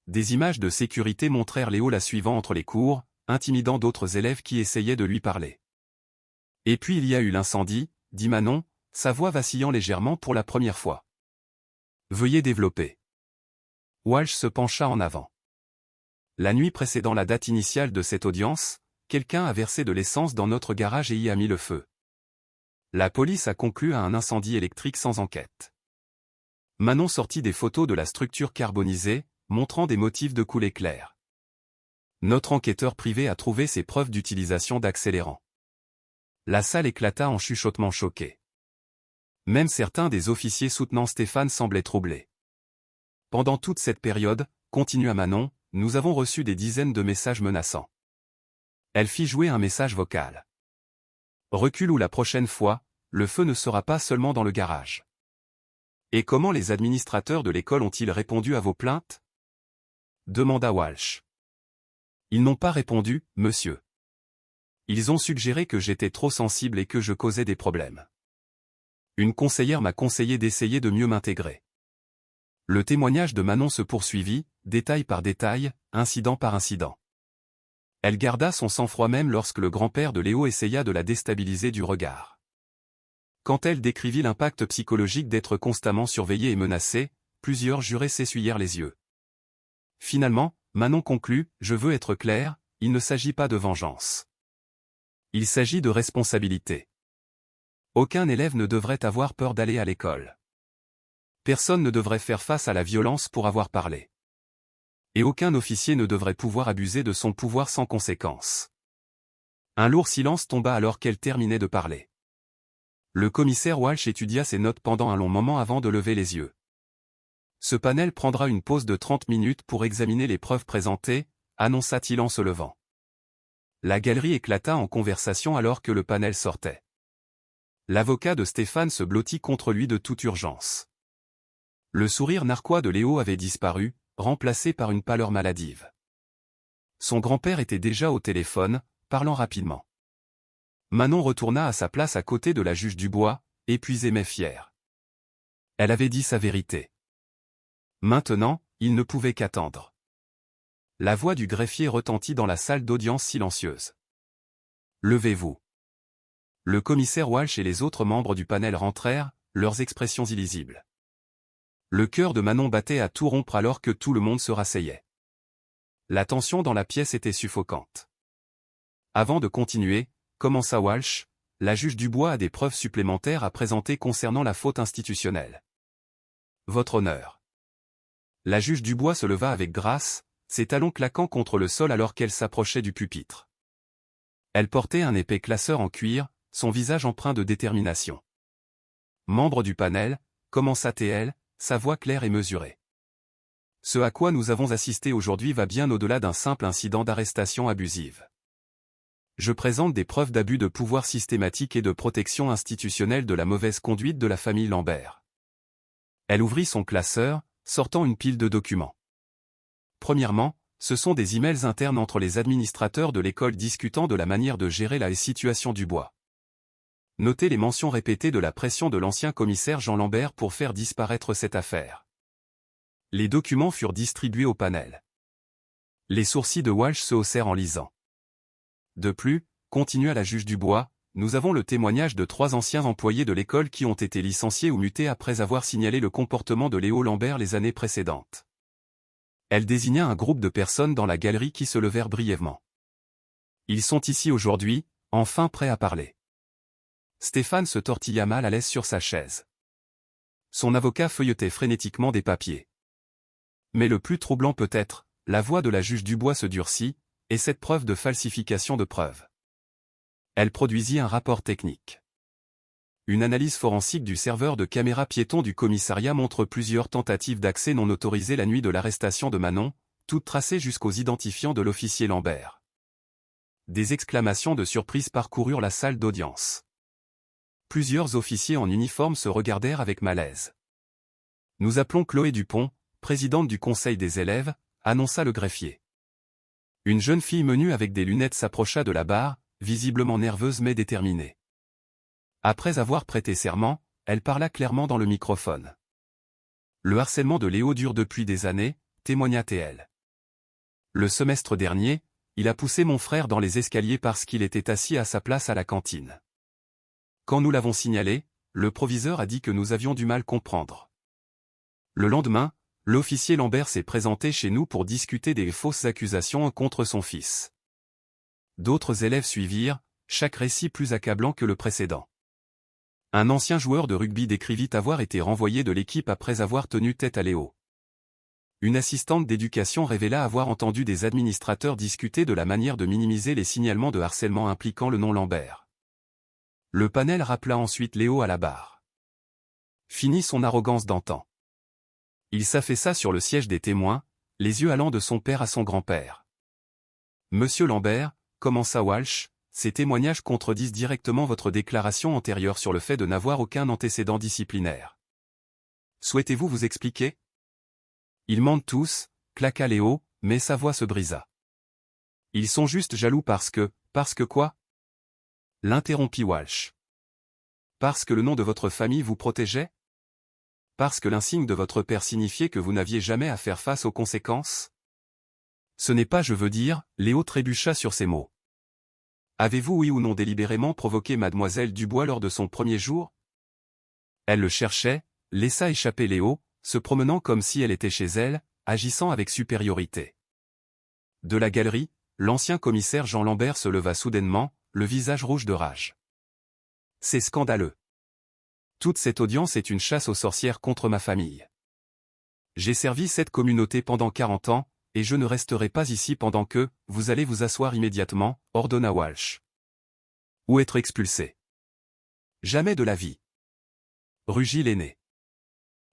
Des images de sécurité montrèrent Léo la suivant entre les cours, intimidant d'autres élèves qui essayaient de lui parler. « Et puis il y a eu l'incendie, » dit Manon, sa voix vacillant légèrement pour la première fois. « Veuillez développer. » Walsh se pencha en avant. La nuit précédant la date initiale de cette audience, quelqu'un a versé de l'essence dans notre garage et y a mis le feu. La police a conclu à un incendie électrique sans enquête. Manon sortit des photos de la structure carbonisée, montrant des motifs de coulée clairs. Notre enquêteur privé a trouvé ces preuves d'utilisation d'accélérants. La salle éclata en chuchotements choqués. Même certains des officiers soutenant Stéphane semblaient troublés. Pendant toute cette période, continua Manon, nous avons reçu des dizaines de messages menaçants. Elle fit jouer un message vocal. Recule ou la prochaine fois, le feu ne sera pas seulement dans le garage. Et comment les administrateurs de l'école ont-ils répondu à vos plaintes ? Demanda Walsh. Ils n'ont pas répondu, monsieur. Ils ont suggéré que j'étais trop sensible et que je causais des problèmes. Une conseillère m'a conseillé d'essayer de mieux m'intégrer. Le témoignage de Manon se poursuivit, détail par détail, incident par incident. Elle garda son sang-froid même lorsque le grand-père de Léo essaya de la déstabiliser du regard. Quand elle décrivit l'impact psychologique d'être constamment surveillée et menacée, plusieurs jurés s'essuyèrent les yeux. Finalement, Manon conclut, je veux être claire, il ne s'agit pas de vengeance. Il s'agit de responsabilité. Aucun élève ne devrait avoir peur d'aller à l'école. Personne ne devrait faire face à la violence pour avoir parlé. Et aucun officier ne devrait pouvoir abuser de son pouvoir sans conséquence. Un lourd silence tomba alors qu'elle terminait de parler. Le commissaire Walsh étudia ses notes pendant un long moment avant de lever les yeux. Ce panel prendra une pause de 30 minutes pour examiner les preuves présentées, annonça-t-il en se levant. La galerie éclata en conversation alors que le panel sortait. L'avocat de Stéphane se blottit contre lui de toute urgence. Le sourire narquois de Léo avait disparu, remplacé par une pâleur maladive. Son grand-père était déjà au téléphone, parlant rapidement. Manon retourna à sa place à côté de la juge Dubois, épuisée mais fière. Elle avait dit sa vérité. Maintenant, il ne pouvait qu'attendre. La voix du greffier retentit dans la salle d'audience silencieuse. Levez-vous. Le commissaire Walsh et les autres membres du panel rentrèrent, leurs expressions illisibles. Le cœur de Manon battait à tout rompre alors que tout le monde se rasseyait. La tension dans la pièce était suffocante. Avant de continuer, commença Walsh, la juge Dubois a des preuves supplémentaires à présenter concernant la faute institutionnelle. Votre honneur. La juge Dubois se leva avec grâce, ses talons claquant contre le sol alors qu'elle s'approchait du pupitre. Elle portait un épais classeur en cuir, son visage empreint de détermination. Membre du panel, commença-t-elle, sa voix claire et mesurée. Ce à quoi nous avons assisté aujourd'hui va bien au-delà d'un simple incident d'arrestation abusive. Je présente des preuves d'abus de pouvoir systématique et de protection institutionnelle de la mauvaise conduite de la famille Lambert. Elle ouvrit son classeur, sortant une pile de documents. Premièrement, ce sont des emails internes entre les administrateurs de l'école discutant de la manière de gérer la situation Dubois. Notez les mentions répétées de la pression de l'ancien commissaire Jean Lambert pour faire disparaître cette affaire. Les documents furent distribués au panel. Les sourcils de Walsh se haussèrent en lisant. De plus, continua la juge Dubois, nous avons le témoignage de 3 anciens employés de l'école qui ont été licenciés ou mutés après avoir signalé le comportement de Léo Lambert les années précédentes. Elle désigna un groupe de personnes dans la galerie qui se levèrent brièvement. Ils sont ici aujourd'hui, enfin prêts à parler. Stéphane se tortilla mal à l'aise sur sa chaise. Son avocat feuilletait frénétiquement des papiers. Mais le plus troublant peut-être, la voix de la juge Dubois se durcit, et cette preuve de falsification de preuves. Elle produisit un rapport technique. Une analyse forensique du serveur de caméra piéton du commissariat montre plusieurs tentatives d'accès non autorisées la nuit de l'arrestation de Manon, toutes tracées jusqu'aux identifiants de l'officier Lambert. Des exclamations de surprise parcoururent la salle d'audience. Plusieurs officiers en uniforme se regardèrent avec malaise. Nous appelons Chloé Dupont, présidente du conseil des élèves, annonça le greffier. Une jeune fille menue avec des lunettes s'approcha de la barre, visiblement nerveuse mais déterminée. Après avoir prêté serment, elle parla clairement dans le microphone. Le harcèlement de Léo dure depuis des années, témoigna-t-elle. Le semestre dernier, il a poussé mon frère dans les escaliers parce qu'il était assis à sa place à la cantine. Quand nous l'avons signalé, le proviseur a dit que nous avions du mal comprendre. Le lendemain, l'officier Lambert s'est présenté chez nous pour discuter des fausses accusations contre son fils. D'autres élèves suivirent, chaque récit plus accablant que le précédent. Un ancien joueur de rugby décrivit avoir été renvoyé de l'équipe après avoir tenu tête à Léo. Une assistante d'éducation révéla avoir entendu des administrateurs discuter de la manière de minimiser les signalements de harcèlement impliquant le nom Lambert. Le panel rappela ensuite Léo à la barre. Fini son arrogance d'antan. Il s'affaissa sur le siège des témoins, les yeux allant de son père à son grand-père. Monsieur Lambert, commença Walsh, ces témoignages contredisent directement votre déclaration antérieure sur le fait de n'avoir aucun antécédent disciplinaire. Souhaitez-vous vous expliquer? Ils mentent tous, claqua Léo, mais sa voix se brisa. Ils sont juste jaloux parce que quoi? L'interrompit Walsh. Parce que le nom de votre famille vous protégeait? Parce que l'insigne de votre père signifiait que vous n'aviez jamais à faire face aux conséquences? Ce n'est pas je veux dire, Léo trébucha sur ces mots. Avez-vous oui ou non délibérément provoqué mademoiselle Dubois lors de son premier jour? Elle le cherchait, laissa échapper Léo, se promenant comme si elle était chez elle, agissant avec supériorité. De la galerie, l'ancien commissaire Jean Lambert se leva soudainement, le visage rouge de rage. C'est scandaleux. Toute cette audience est une chasse aux sorcières contre ma famille. J'ai servi cette communauté pendant 40 ans, et je ne resterai pas ici pendant que, vous allez vous asseoir immédiatement, ordonna Walsh. Ou être expulsé. Jamais de la vie. Rugit l'aîné.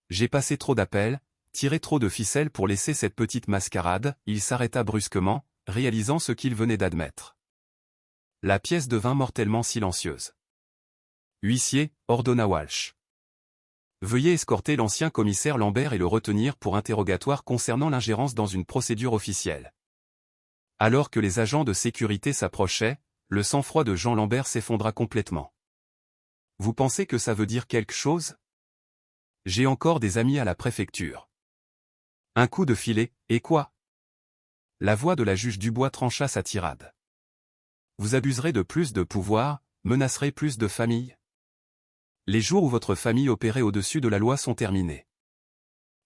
J'ai passé trop d'appels, tiré trop de ficelles pour laisser cette petite mascarade, il s'arrêta brusquement, réalisant ce qu'il venait d'admettre. La pièce devint mortellement silencieuse. Huissier, ordonna Walsh. Veuillez escorter l'ancien commissaire Lambert et le retenir pour interrogatoire concernant l'ingérence dans une procédure officielle. Alors que les agents de sécurité s'approchaient, le sang-froid de Jean Lambert s'effondra complètement. Vous pensez que ça veut dire quelque chose? J'ai encore des amis à la préfecture. Un coup de filet, et quoi? La voix de la juge Dubois trancha sa tirade. Vous abuserez de plus de pouvoir, menacerez plus de familles. Les jours où votre famille opérait au-dessus de la loi sont terminés.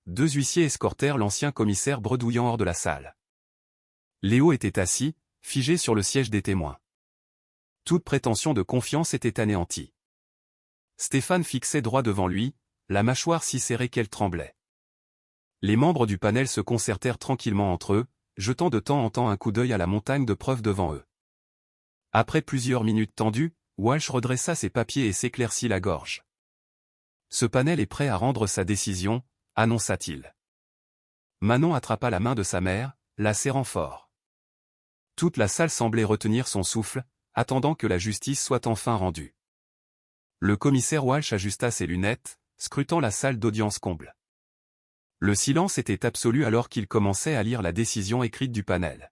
2 huissiers escortèrent l'ancien commissaire bredouillant hors de la salle. Léo était assis, figé sur le siège des témoins. Toute prétention de confiance était anéantie. Stéphane fixait droit devant lui, la mâchoire si serrée qu'elle tremblait. Les membres du panel se concertèrent tranquillement entre eux, jetant de temps en temps un coup d'œil à la montagne de preuves devant eux. Après plusieurs minutes tendues, Walsh redressa ses papiers et s'éclaircit la gorge. Ce panel est prêt à rendre sa décision, annonça-t-il. Manon attrapa la main de sa mère, la serrant fort. Toute la salle semblait retenir son souffle, attendant que la justice soit enfin rendue. Le commissaire Walsh ajusta ses lunettes, scrutant la salle d'audience comble. Le silence était absolu alors qu'il commençait à lire la décision écrite du panel.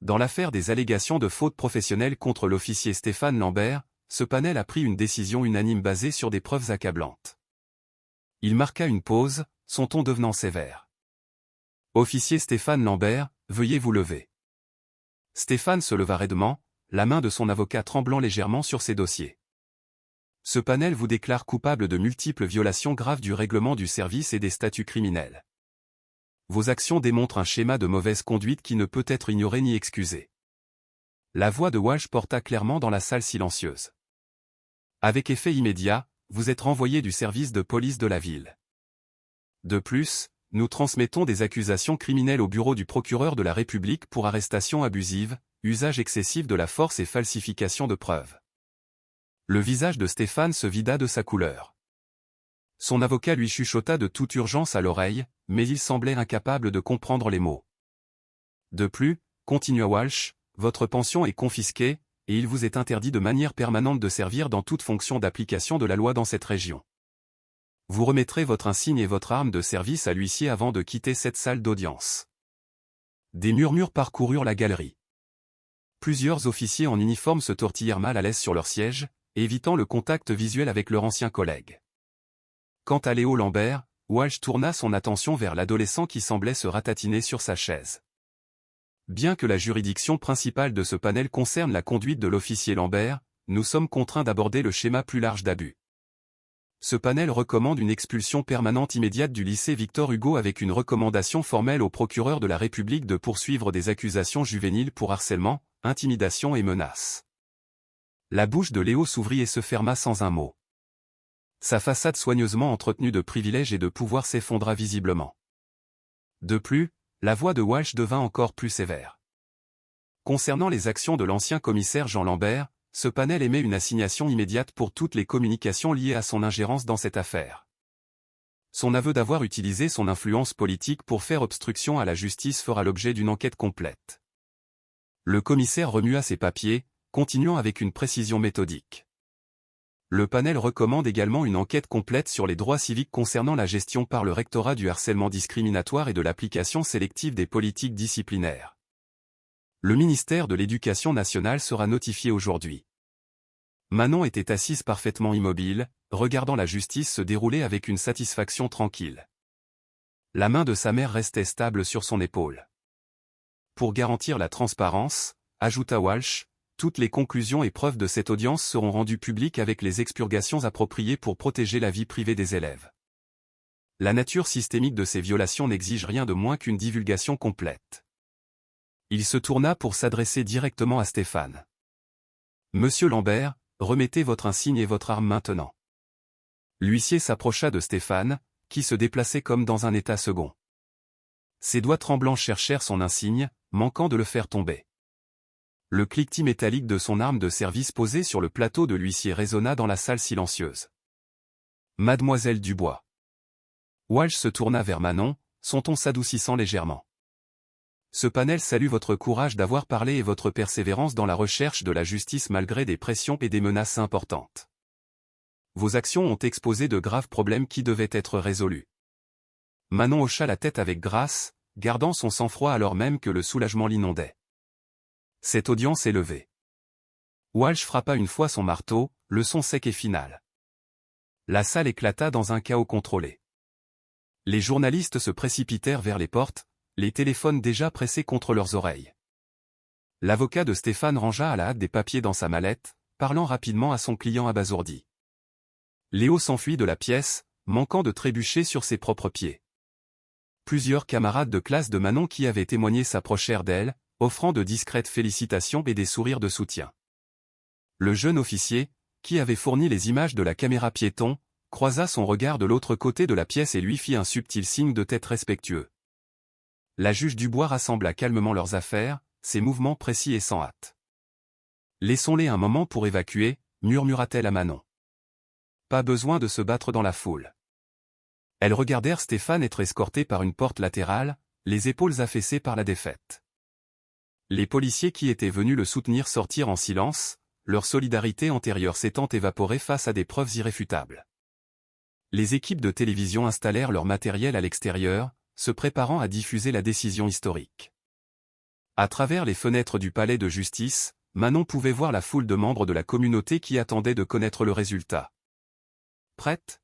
Dans l'affaire des allégations de faute professionnelle contre l'officier Stéphane Lambert, ce panel a pris une décision unanime basée sur des preuves accablantes. Il marqua une pause, son ton devenant sévère. Officier Stéphane Lambert, veuillez vous lever. Stéphane se leva raidement, la main de son avocat tremblant légèrement sur ses dossiers. Ce panel vous déclare coupable de multiples violations graves du règlement du service et des statuts criminels. Vos actions démontrent un schéma de mauvaise conduite qui ne peut être ignoré ni excusé. La voix de Walsh porta clairement dans la salle silencieuse. Avec effet immédiat, vous êtes renvoyé du service de police de la ville. De plus, nous transmettons des accusations criminelles au bureau du procureur de la République pour arrestation abusive, usage excessif de la force et falsification de preuves. Le visage de Stéphane se vida de sa couleur. Son avocat lui chuchota de toute urgence à l'oreille, mais il semblait incapable de comprendre les mots. De plus, continua Walsh, votre pension est confisquée, et il vous est interdit de manière permanente de servir dans toute fonction d'application de la loi dans cette région. Vous remettrez votre insigne et votre arme de service à l'huissier avant de quitter cette salle d'audience. Des murmures parcoururent la galerie. Plusieurs officiers en uniforme se tortillèrent mal à l'aise sur leur siège, évitant le contact visuel avec leur ancien collègue. Quant à Léo Lambert, Walsh tourna son attention vers l'adolescent qui semblait se ratatiner sur sa chaise. Bien que la juridiction principale de ce panel concerne la conduite de l'officier Lambert, nous sommes contraints d'aborder le schéma plus large d'abus. Ce panel recommande une expulsion permanente immédiate du lycée Victor Hugo avec une recommandation formelle au procureur de la République de poursuivre des accusations juvéniles pour harcèlement, intimidation et menaces. La bouche de Léo s'ouvrit et se ferma sans un mot. Sa façade soigneusement entretenue de privilèges et de pouvoir s'effondra visiblement. De plus, la voix de Walsh devint encore plus sévère. Concernant les actions de l'ancien commissaire Jean Lambert, ce panel émet une assignation immédiate pour toutes les communications liées à son ingérence dans cette affaire. Son aveu d'avoir utilisé son influence politique pour faire obstruction à la justice fera l'objet d'une enquête complète. Le commissaire remua ses papiers, continuant avec une précision méthodique. Le panel recommande également une enquête complète sur les droits civiques concernant la gestion par le rectorat du harcèlement discriminatoire et de l'application sélective des politiques disciplinaires. Le ministère de l'Éducation nationale sera notifié aujourd'hui. Manon était assise parfaitement immobile, regardant la justice se dérouler avec une satisfaction tranquille. La main de sa mère restait stable sur son épaule. Pour garantir la transparence, ajouta Walsh, toutes les conclusions et preuves de cette audience seront rendues publiques avec les expurgations appropriées pour protéger la vie privée des élèves. La nature systémique de ces violations n'exige rien de moins qu'une divulgation complète. Il se tourna pour s'adresser directement à Stéphane. « Monsieur Lambert, remettez votre insigne et votre arme maintenant. » L'huissier s'approcha de Stéphane, qui se déplaçait comme dans un état second. Ses doigts tremblants cherchèrent son insigne, manquant de le faire tomber. Le cliquetis métallique de son arme de service posée sur le plateau de l'huissier résonna dans la salle silencieuse. « Mademoiselle Dubois. » Walsh se tourna vers Manon, son ton s'adoucissant légèrement. « Ce panel salue votre courage d'avoir parlé et votre persévérance dans la recherche de la justice malgré des pressions et des menaces importantes. Vos actions ont exposé de graves problèmes qui devaient être résolus. » Manon hocha la tête avec grâce, gardant son sang-froid alors même que le soulagement l'inondait. Cette audience est levée. Walsh frappa une fois son marteau, le son sec et final. La salle éclata dans un chaos contrôlé. Les journalistes se précipitèrent vers les portes, les téléphones déjà pressés contre leurs oreilles. L'avocat de Stéphane rangea à la hâte des papiers dans sa mallette, parlant rapidement à son client abasourdi. Léo s'enfuit de la pièce, manquant de trébucher sur ses propres pieds. Plusieurs camarades de classe de Manon qui avaient témoigné s'approchèrent d'elle, offrant de discrètes félicitations et des sourires de soutien. Le jeune officier, qui avait fourni les images de la caméra piéton, croisa son regard de l'autre côté de la pièce et lui fit un subtil signe de tête respectueux. La juge Dubois rassembla calmement leurs affaires, ses mouvements précis et sans hâte. « Laissons-les un moment pour évacuer, » murmura-t-elle à Manon. « Pas besoin de se battre dans la foule. » Elles regardèrent Stéphane être escorté par une porte latérale, les épaules affaissées par la défaite. Les policiers qui étaient venus le soutenir sortirent en silence, leur solidarité antérieure s'étant évaporée face à des preuves irréfutables. Les équipes de télévision installèrent leur matériel à l'extérieur, se préparant à diffuser la décision historique. À travers les fenêtres du palais de justice, Manon pouvait voir la foule de membres de la communauté qui attendaient de connaître le résultat. « Prête ?»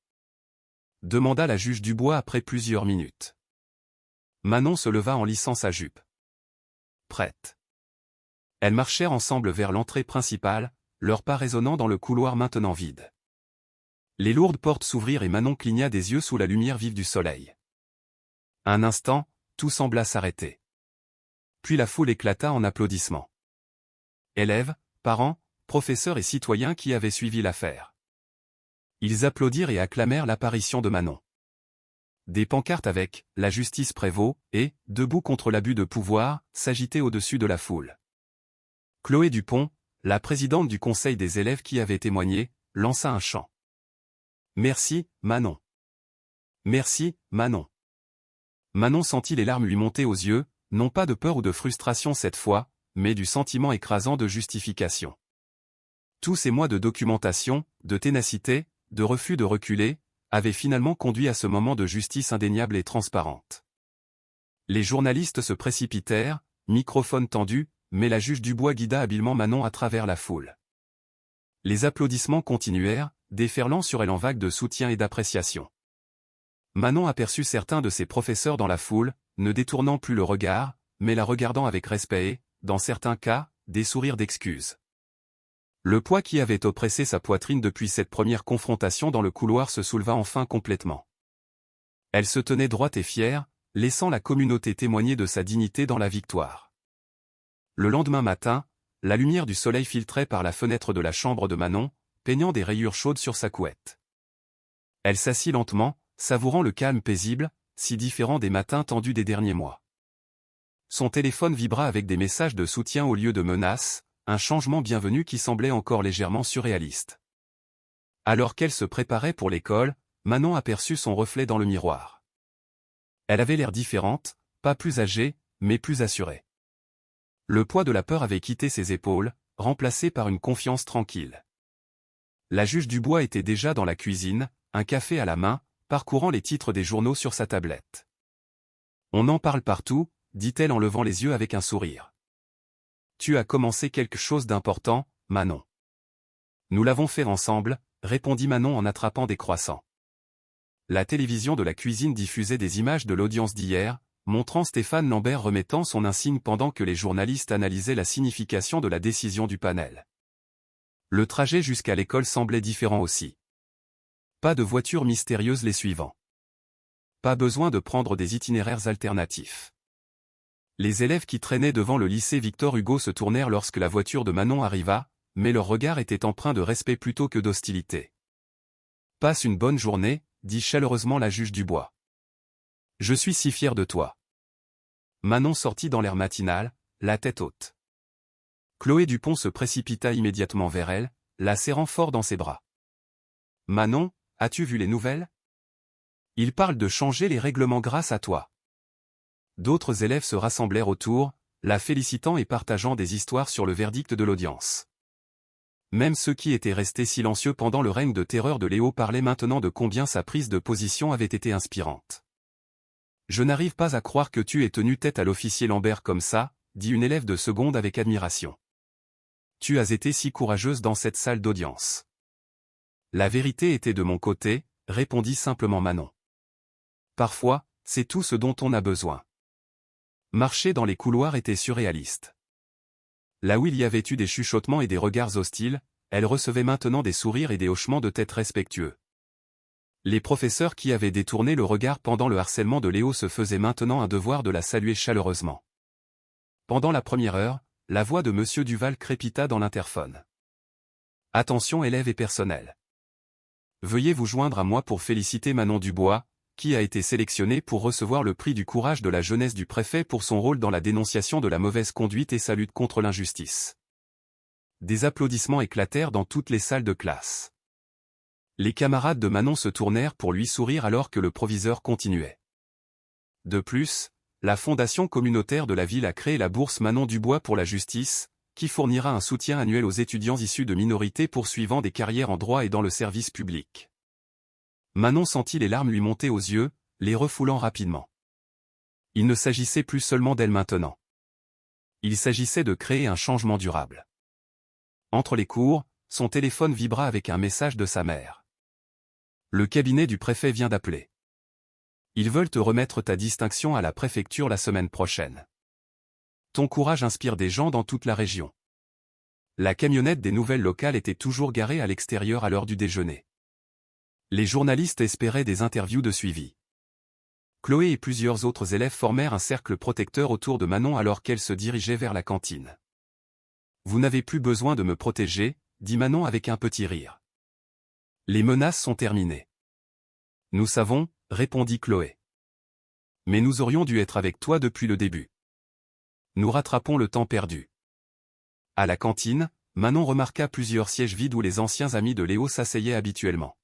demanda la juge Dubois après plusieurs minutes. Manon se leva en lissant sa jupe. Prête. Elles marchèrent ensemble vers l'entrée principale, leurs pas résonnant dans le couloir maintenant vide. Les lourdes portes s'ouvrirent et Manon cligna des yeux sous la lumière vive du soleil. Un instant, tout sembla s'arrêter. Puis la foule éclata en applaudissements. Élèves, parents, professeurs et citoyens qui avaient suivi l'affaire. Ils applaudirent et acclamèrent l'apparition de Manon. Des pancartes avec « La justice prévaut » et « Debout contre l'abus de pouvoir » s'agitaient au-dessus de la foule. Chloé Dupont, la présidente du conseil des élèves qui avait témoigné, lança un chant. « Merci, Manon. Merci, Manon. » Manon sentit les larmes lui monter aux yeux, non pas de peur ou de frustration cette fois, mais du sentiment écrasant de justification. Tous ces mois de documentation, de ténacité, de refus de reculer, avait finalement conduit à ce moment de justice indéniable et transparente. Les journalistes se précipitèrent, microphone tendu, mais la juge Dubois guida habilement Manon à travers la foule. Les applaudissements continuèrent, déferlant sur elle en vagues de soutien et d'appréciation. Manon aperçut certains de ses professeurs dans la foule, ne détournant plus le regard, mais la regardant avec respect et, dans certains cas, des sourires d'excuse. Le poids qui avait oppressé sa poitrine depuis cette première confrontation dans le couloir se souleva enfin complètement. Elle se tenait droite et fière, laissant la communauté témoigner de sa dignité dans la victoire. Le lendemain matin, la lumière du soleil filtrait par la fenêtre de la chambre de Manon, peignant des rayures chaudes sur sa couette. Elle s'assit lentement, savourant le calme paisible, si différent des matins tendus des derniers mois. Son téléphone vibra avec des messages de soutien au lieu de menaces, un changement bienvenu qui semblait encore légèrement surréaliste. Alors qu'elle se préparait pour l'école, Manon aperçut son reflet dans le miroir. Elle avait l'air différente, pas plus âgée, mais plus assurée. Le poids de la peur avait quitté ses épaules, remplacé par une confiance tranquille. La juge Dubois était déjà dans la cuisine, un café à la main, parcourant les titres des journaux sur sa tablette. « On en parle partout », dit-elle en levant les yeux avec un sourire. « Tu as commencé quelque chose d'important, Manon. » « Nous l'avons fait ensemble, » répondit Manon en attrapant des croissants. La télévision de la cuisine diffusait des images de l'audience d'hier, montrant Stéphane Lambert remettant son insigne pendant que les journalistes analysaient la signification de la décision du panel. Le trajet jusqu'à l'école semblait différent aussi. Pas de voiture mystérieuse les suivant. Pas besoin de prendre des itinéraires alternatifs. Les élèves qui traînaient devant le lycée Victor Hugo se tournèrent lorsque la voiture de Manon arriva, mais leur regard était empreint de respect plutôt que d'hostilité. « Passe une bonne journée, dit chaleureusement la juge Dubois. Je suis si fier de toi. Manon sortit dans l'air matinal, la tête haute. Chloé Dupont se précipita immédiatement vers elle, la serrant fort dans ses bras. Manon, as-tu vu les nouvelles? Ils parlent de changer les règlements grâce à toi. D'autres élèves se rassemblèrent autour, la félicitant et partageant des histoires sur le verdict de l'audience. Même ceux qui étaient restés silencieux pendant le règne de terreur de Léo parlaient maintenant de combien sa prise de position avait été inspirante. Je n'arrive pas à croire que tu aies tenu tête à l'officier Lambert comme ça, dit une élève de seconde avec admiration. Tu as été si courageuse dans cette salle d'audience. La vérité était de mon côté, répondit simplement Manon. Parfois, c'est tout ce dont on a besoin. Marcher dans les couloirs était surréaliste. Là où il y avait eu des chuchotements et des regards hostiles, elle recevait maintenant des sourires et des hochements de tête respectueux. Les professeurs qui avaient détourné le regard pendant le harcèlement de Léo se faisaient maintenant un devoir de la saluer chaleureusement. Pendant la première heure, la voix de M. Duval crépita dans l'interphone. « Attention élèves et personnel. Veuillez vous joindre à moi pour féliciter Manon Dubois, qui a été sélectionnée pour recevoir le prix du courage de la jeunesse du préfet pour son rôle dans la dénonciation de la mauvaise conduite et sa lutte contre l'injustice. » Des applaudissements éclatèrent dans toutes les salles de classe. Les camarades de Manon se tournèrent pour lui sourire alors que le proviseur continuait. De plus, la fondation communautaire de la ville a créé la bourse Manon Dubois pour la justice, qui fournira un soutien annuel aux étudiants issus de minorités poursuivant des carrières en droit et dans le service public. Manon sentit les larmes lui monter aux yeux, les refoulant rapidement. Il ne s'agissait plus seulement d'elle maintenant. Il s'agissait de créer un changement durable. Entre les cours, son téléphone vibra avec un message de sa mère. Le cabinet du préfet vient d'appeler. Ils veulent te remettre ta distinction à la préfecture la semaine prochaine. Ton courage inspire des gens dans toute la région. La camionnette des nouvelles locales était toujours garée à l'extérieur à l'heure du déjeuner. Les journalistes espéraient des interviews de suivi. Chloé et plusieurs autres élèves formèrent un cercle protecteur autour de Manon alors qu'elle se dirigeait vers la cantine. « Vous n'avez plus besoin de me protéger, » dit Manon avec un petit rire. « Les menaces sont terminées. »« Nous savons, » répondit Chloé. « Mais nous aurions dû être avec toi depuis le début. Nous rattrapons le temps perdu. » À la cantine, Manon remarqua plusieurs sièges vides où les anciens amis de Léo s'asseyaient habituellement.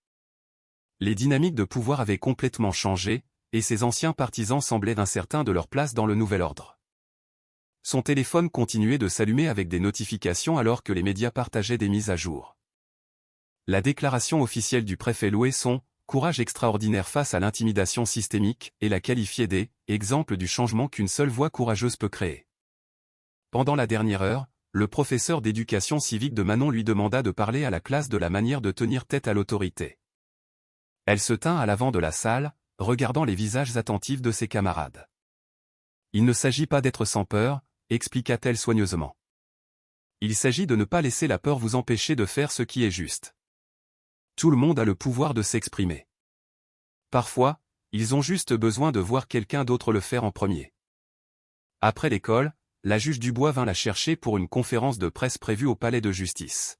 Les dynamiques de pouvoir avaient complètement changé, et ses anciens partisans semblaient incertains de leur place dans le nouvel ordre. Son téléphone continuait de s'allumer avec des notifications alors que les médias partageaient des mises à jour. La déclaration officielle du préfet louait son « courage extraordinaire face à l'intimidation systémique » et la qualifiait des « exemples du changement qu'une seule voix courageuse peut créer ». Pendant la dernière heure, le professeur d'éducation civique de Manon lui demanda de parler à la classe de la manière de tenir tête à l'autorité. Elle se tint à l'avant de la salle, regardant les visages attentifs de ses camarades. « Il ne s'agit pas d'être sans peur », expliqua-t-elle soigneusement. « Il s'agit de ne pas laisser la peur vous empêcher de faire ce qui est juste. Tout le monde a le pouvoir de s'exprimer. Parfois, ils ont juste besoin de voir quelqu'un d'autre le faire en premier. » Après l'école, la juge Dubois vint la chercher pour une conférence de presse prévue au palais de justice.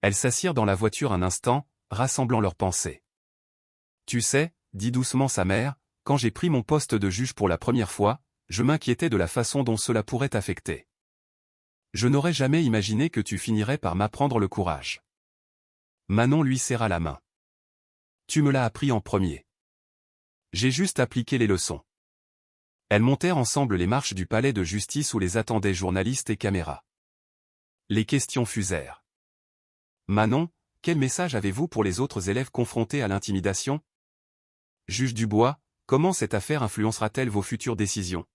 Elles s'assirent dans la voiture un instant, rassemblant leurs pensées. « Tu sais, » dit doucement sa mère, « quand j'ai pris mon poste de juge pour la première fois, je m'inquiétais de la façon dont cela pourrait t'affecter. Je n'aurais jamais imaginé que tu finirais par m'apprendre le courage. » Manon lui serra la main. « Tu me l'as appris en premier. J'ai juste appliqué les leçons. » Elles montèrent ensemble les marches du palais de justice où les attendaient journalistes et caméras. Les questions fusèrent. « Manon, quel message avez-vous pour les autres élèves confrontés à l'intimidation ? Juge Dubois, comment cette affaire influencera-t-elle vos futures décisions ?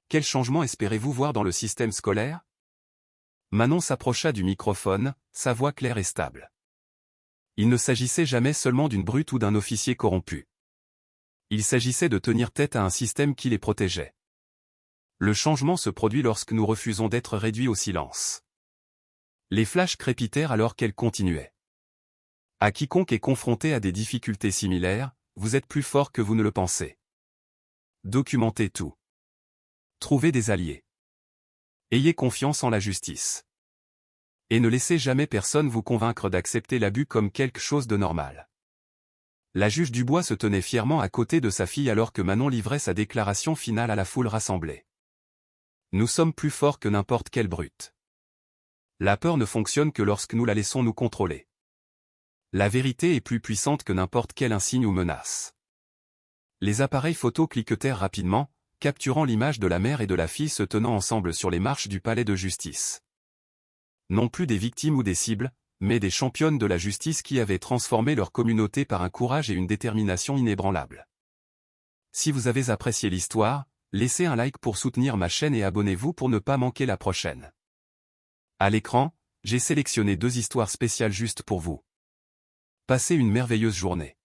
Quel changement espérez-vous voir dans le système scolaire ? » Manon s'approcha du microphone, sa voix claire et stable. Il ne s'agissait jamais seulement d'une brute ou d'un officier corrompu. Il s'agissait de tenir tête à un système qui les protégeait. Le changement se produit lorsque nous refusons d'être réduits au silence. Les flashs crépitèrent alors qu'elle continuait. À quiconque est confronté à des difficultés similaires, vous êtes plus fort que vous ne le pensez. Documentez tout. Trouvez des alliés. Ayez confiance en la justice. Et ne laissez jamais personne vous convaincre d'accepter l'abus comme quelque chose de normal. La juge Dubois se tenait fièrement à côté de sa fille alors que Manon livrait sa déclaration finale à la foule rassemblée. Nous sommes plus forts que n'importe quelle brute. La peur ne fonctionne que lorsque nous la laissons nous contrôler. La vérité est plus puissante que n'importe quel insigne ou menace. Les appareils photo cliquetèrent rapidement, capturant l'image de la mère et de la fille se tenant ensemble sur les marches du palais de justice. Non plus des victimes ou des cibles, mais des championnes de la justice qui avaient transformé leur communauté par un courage et une détermination inébranlables. Si vous avez apprécié l'histoire, laissez un like pour soutenir ma chaîne et abonnez-vous pour ne pas manquer la prochaine. À l'écran, j'ai sélectionné 2 histoires spéciales juste pour vous. Passez une merveilleuse journée.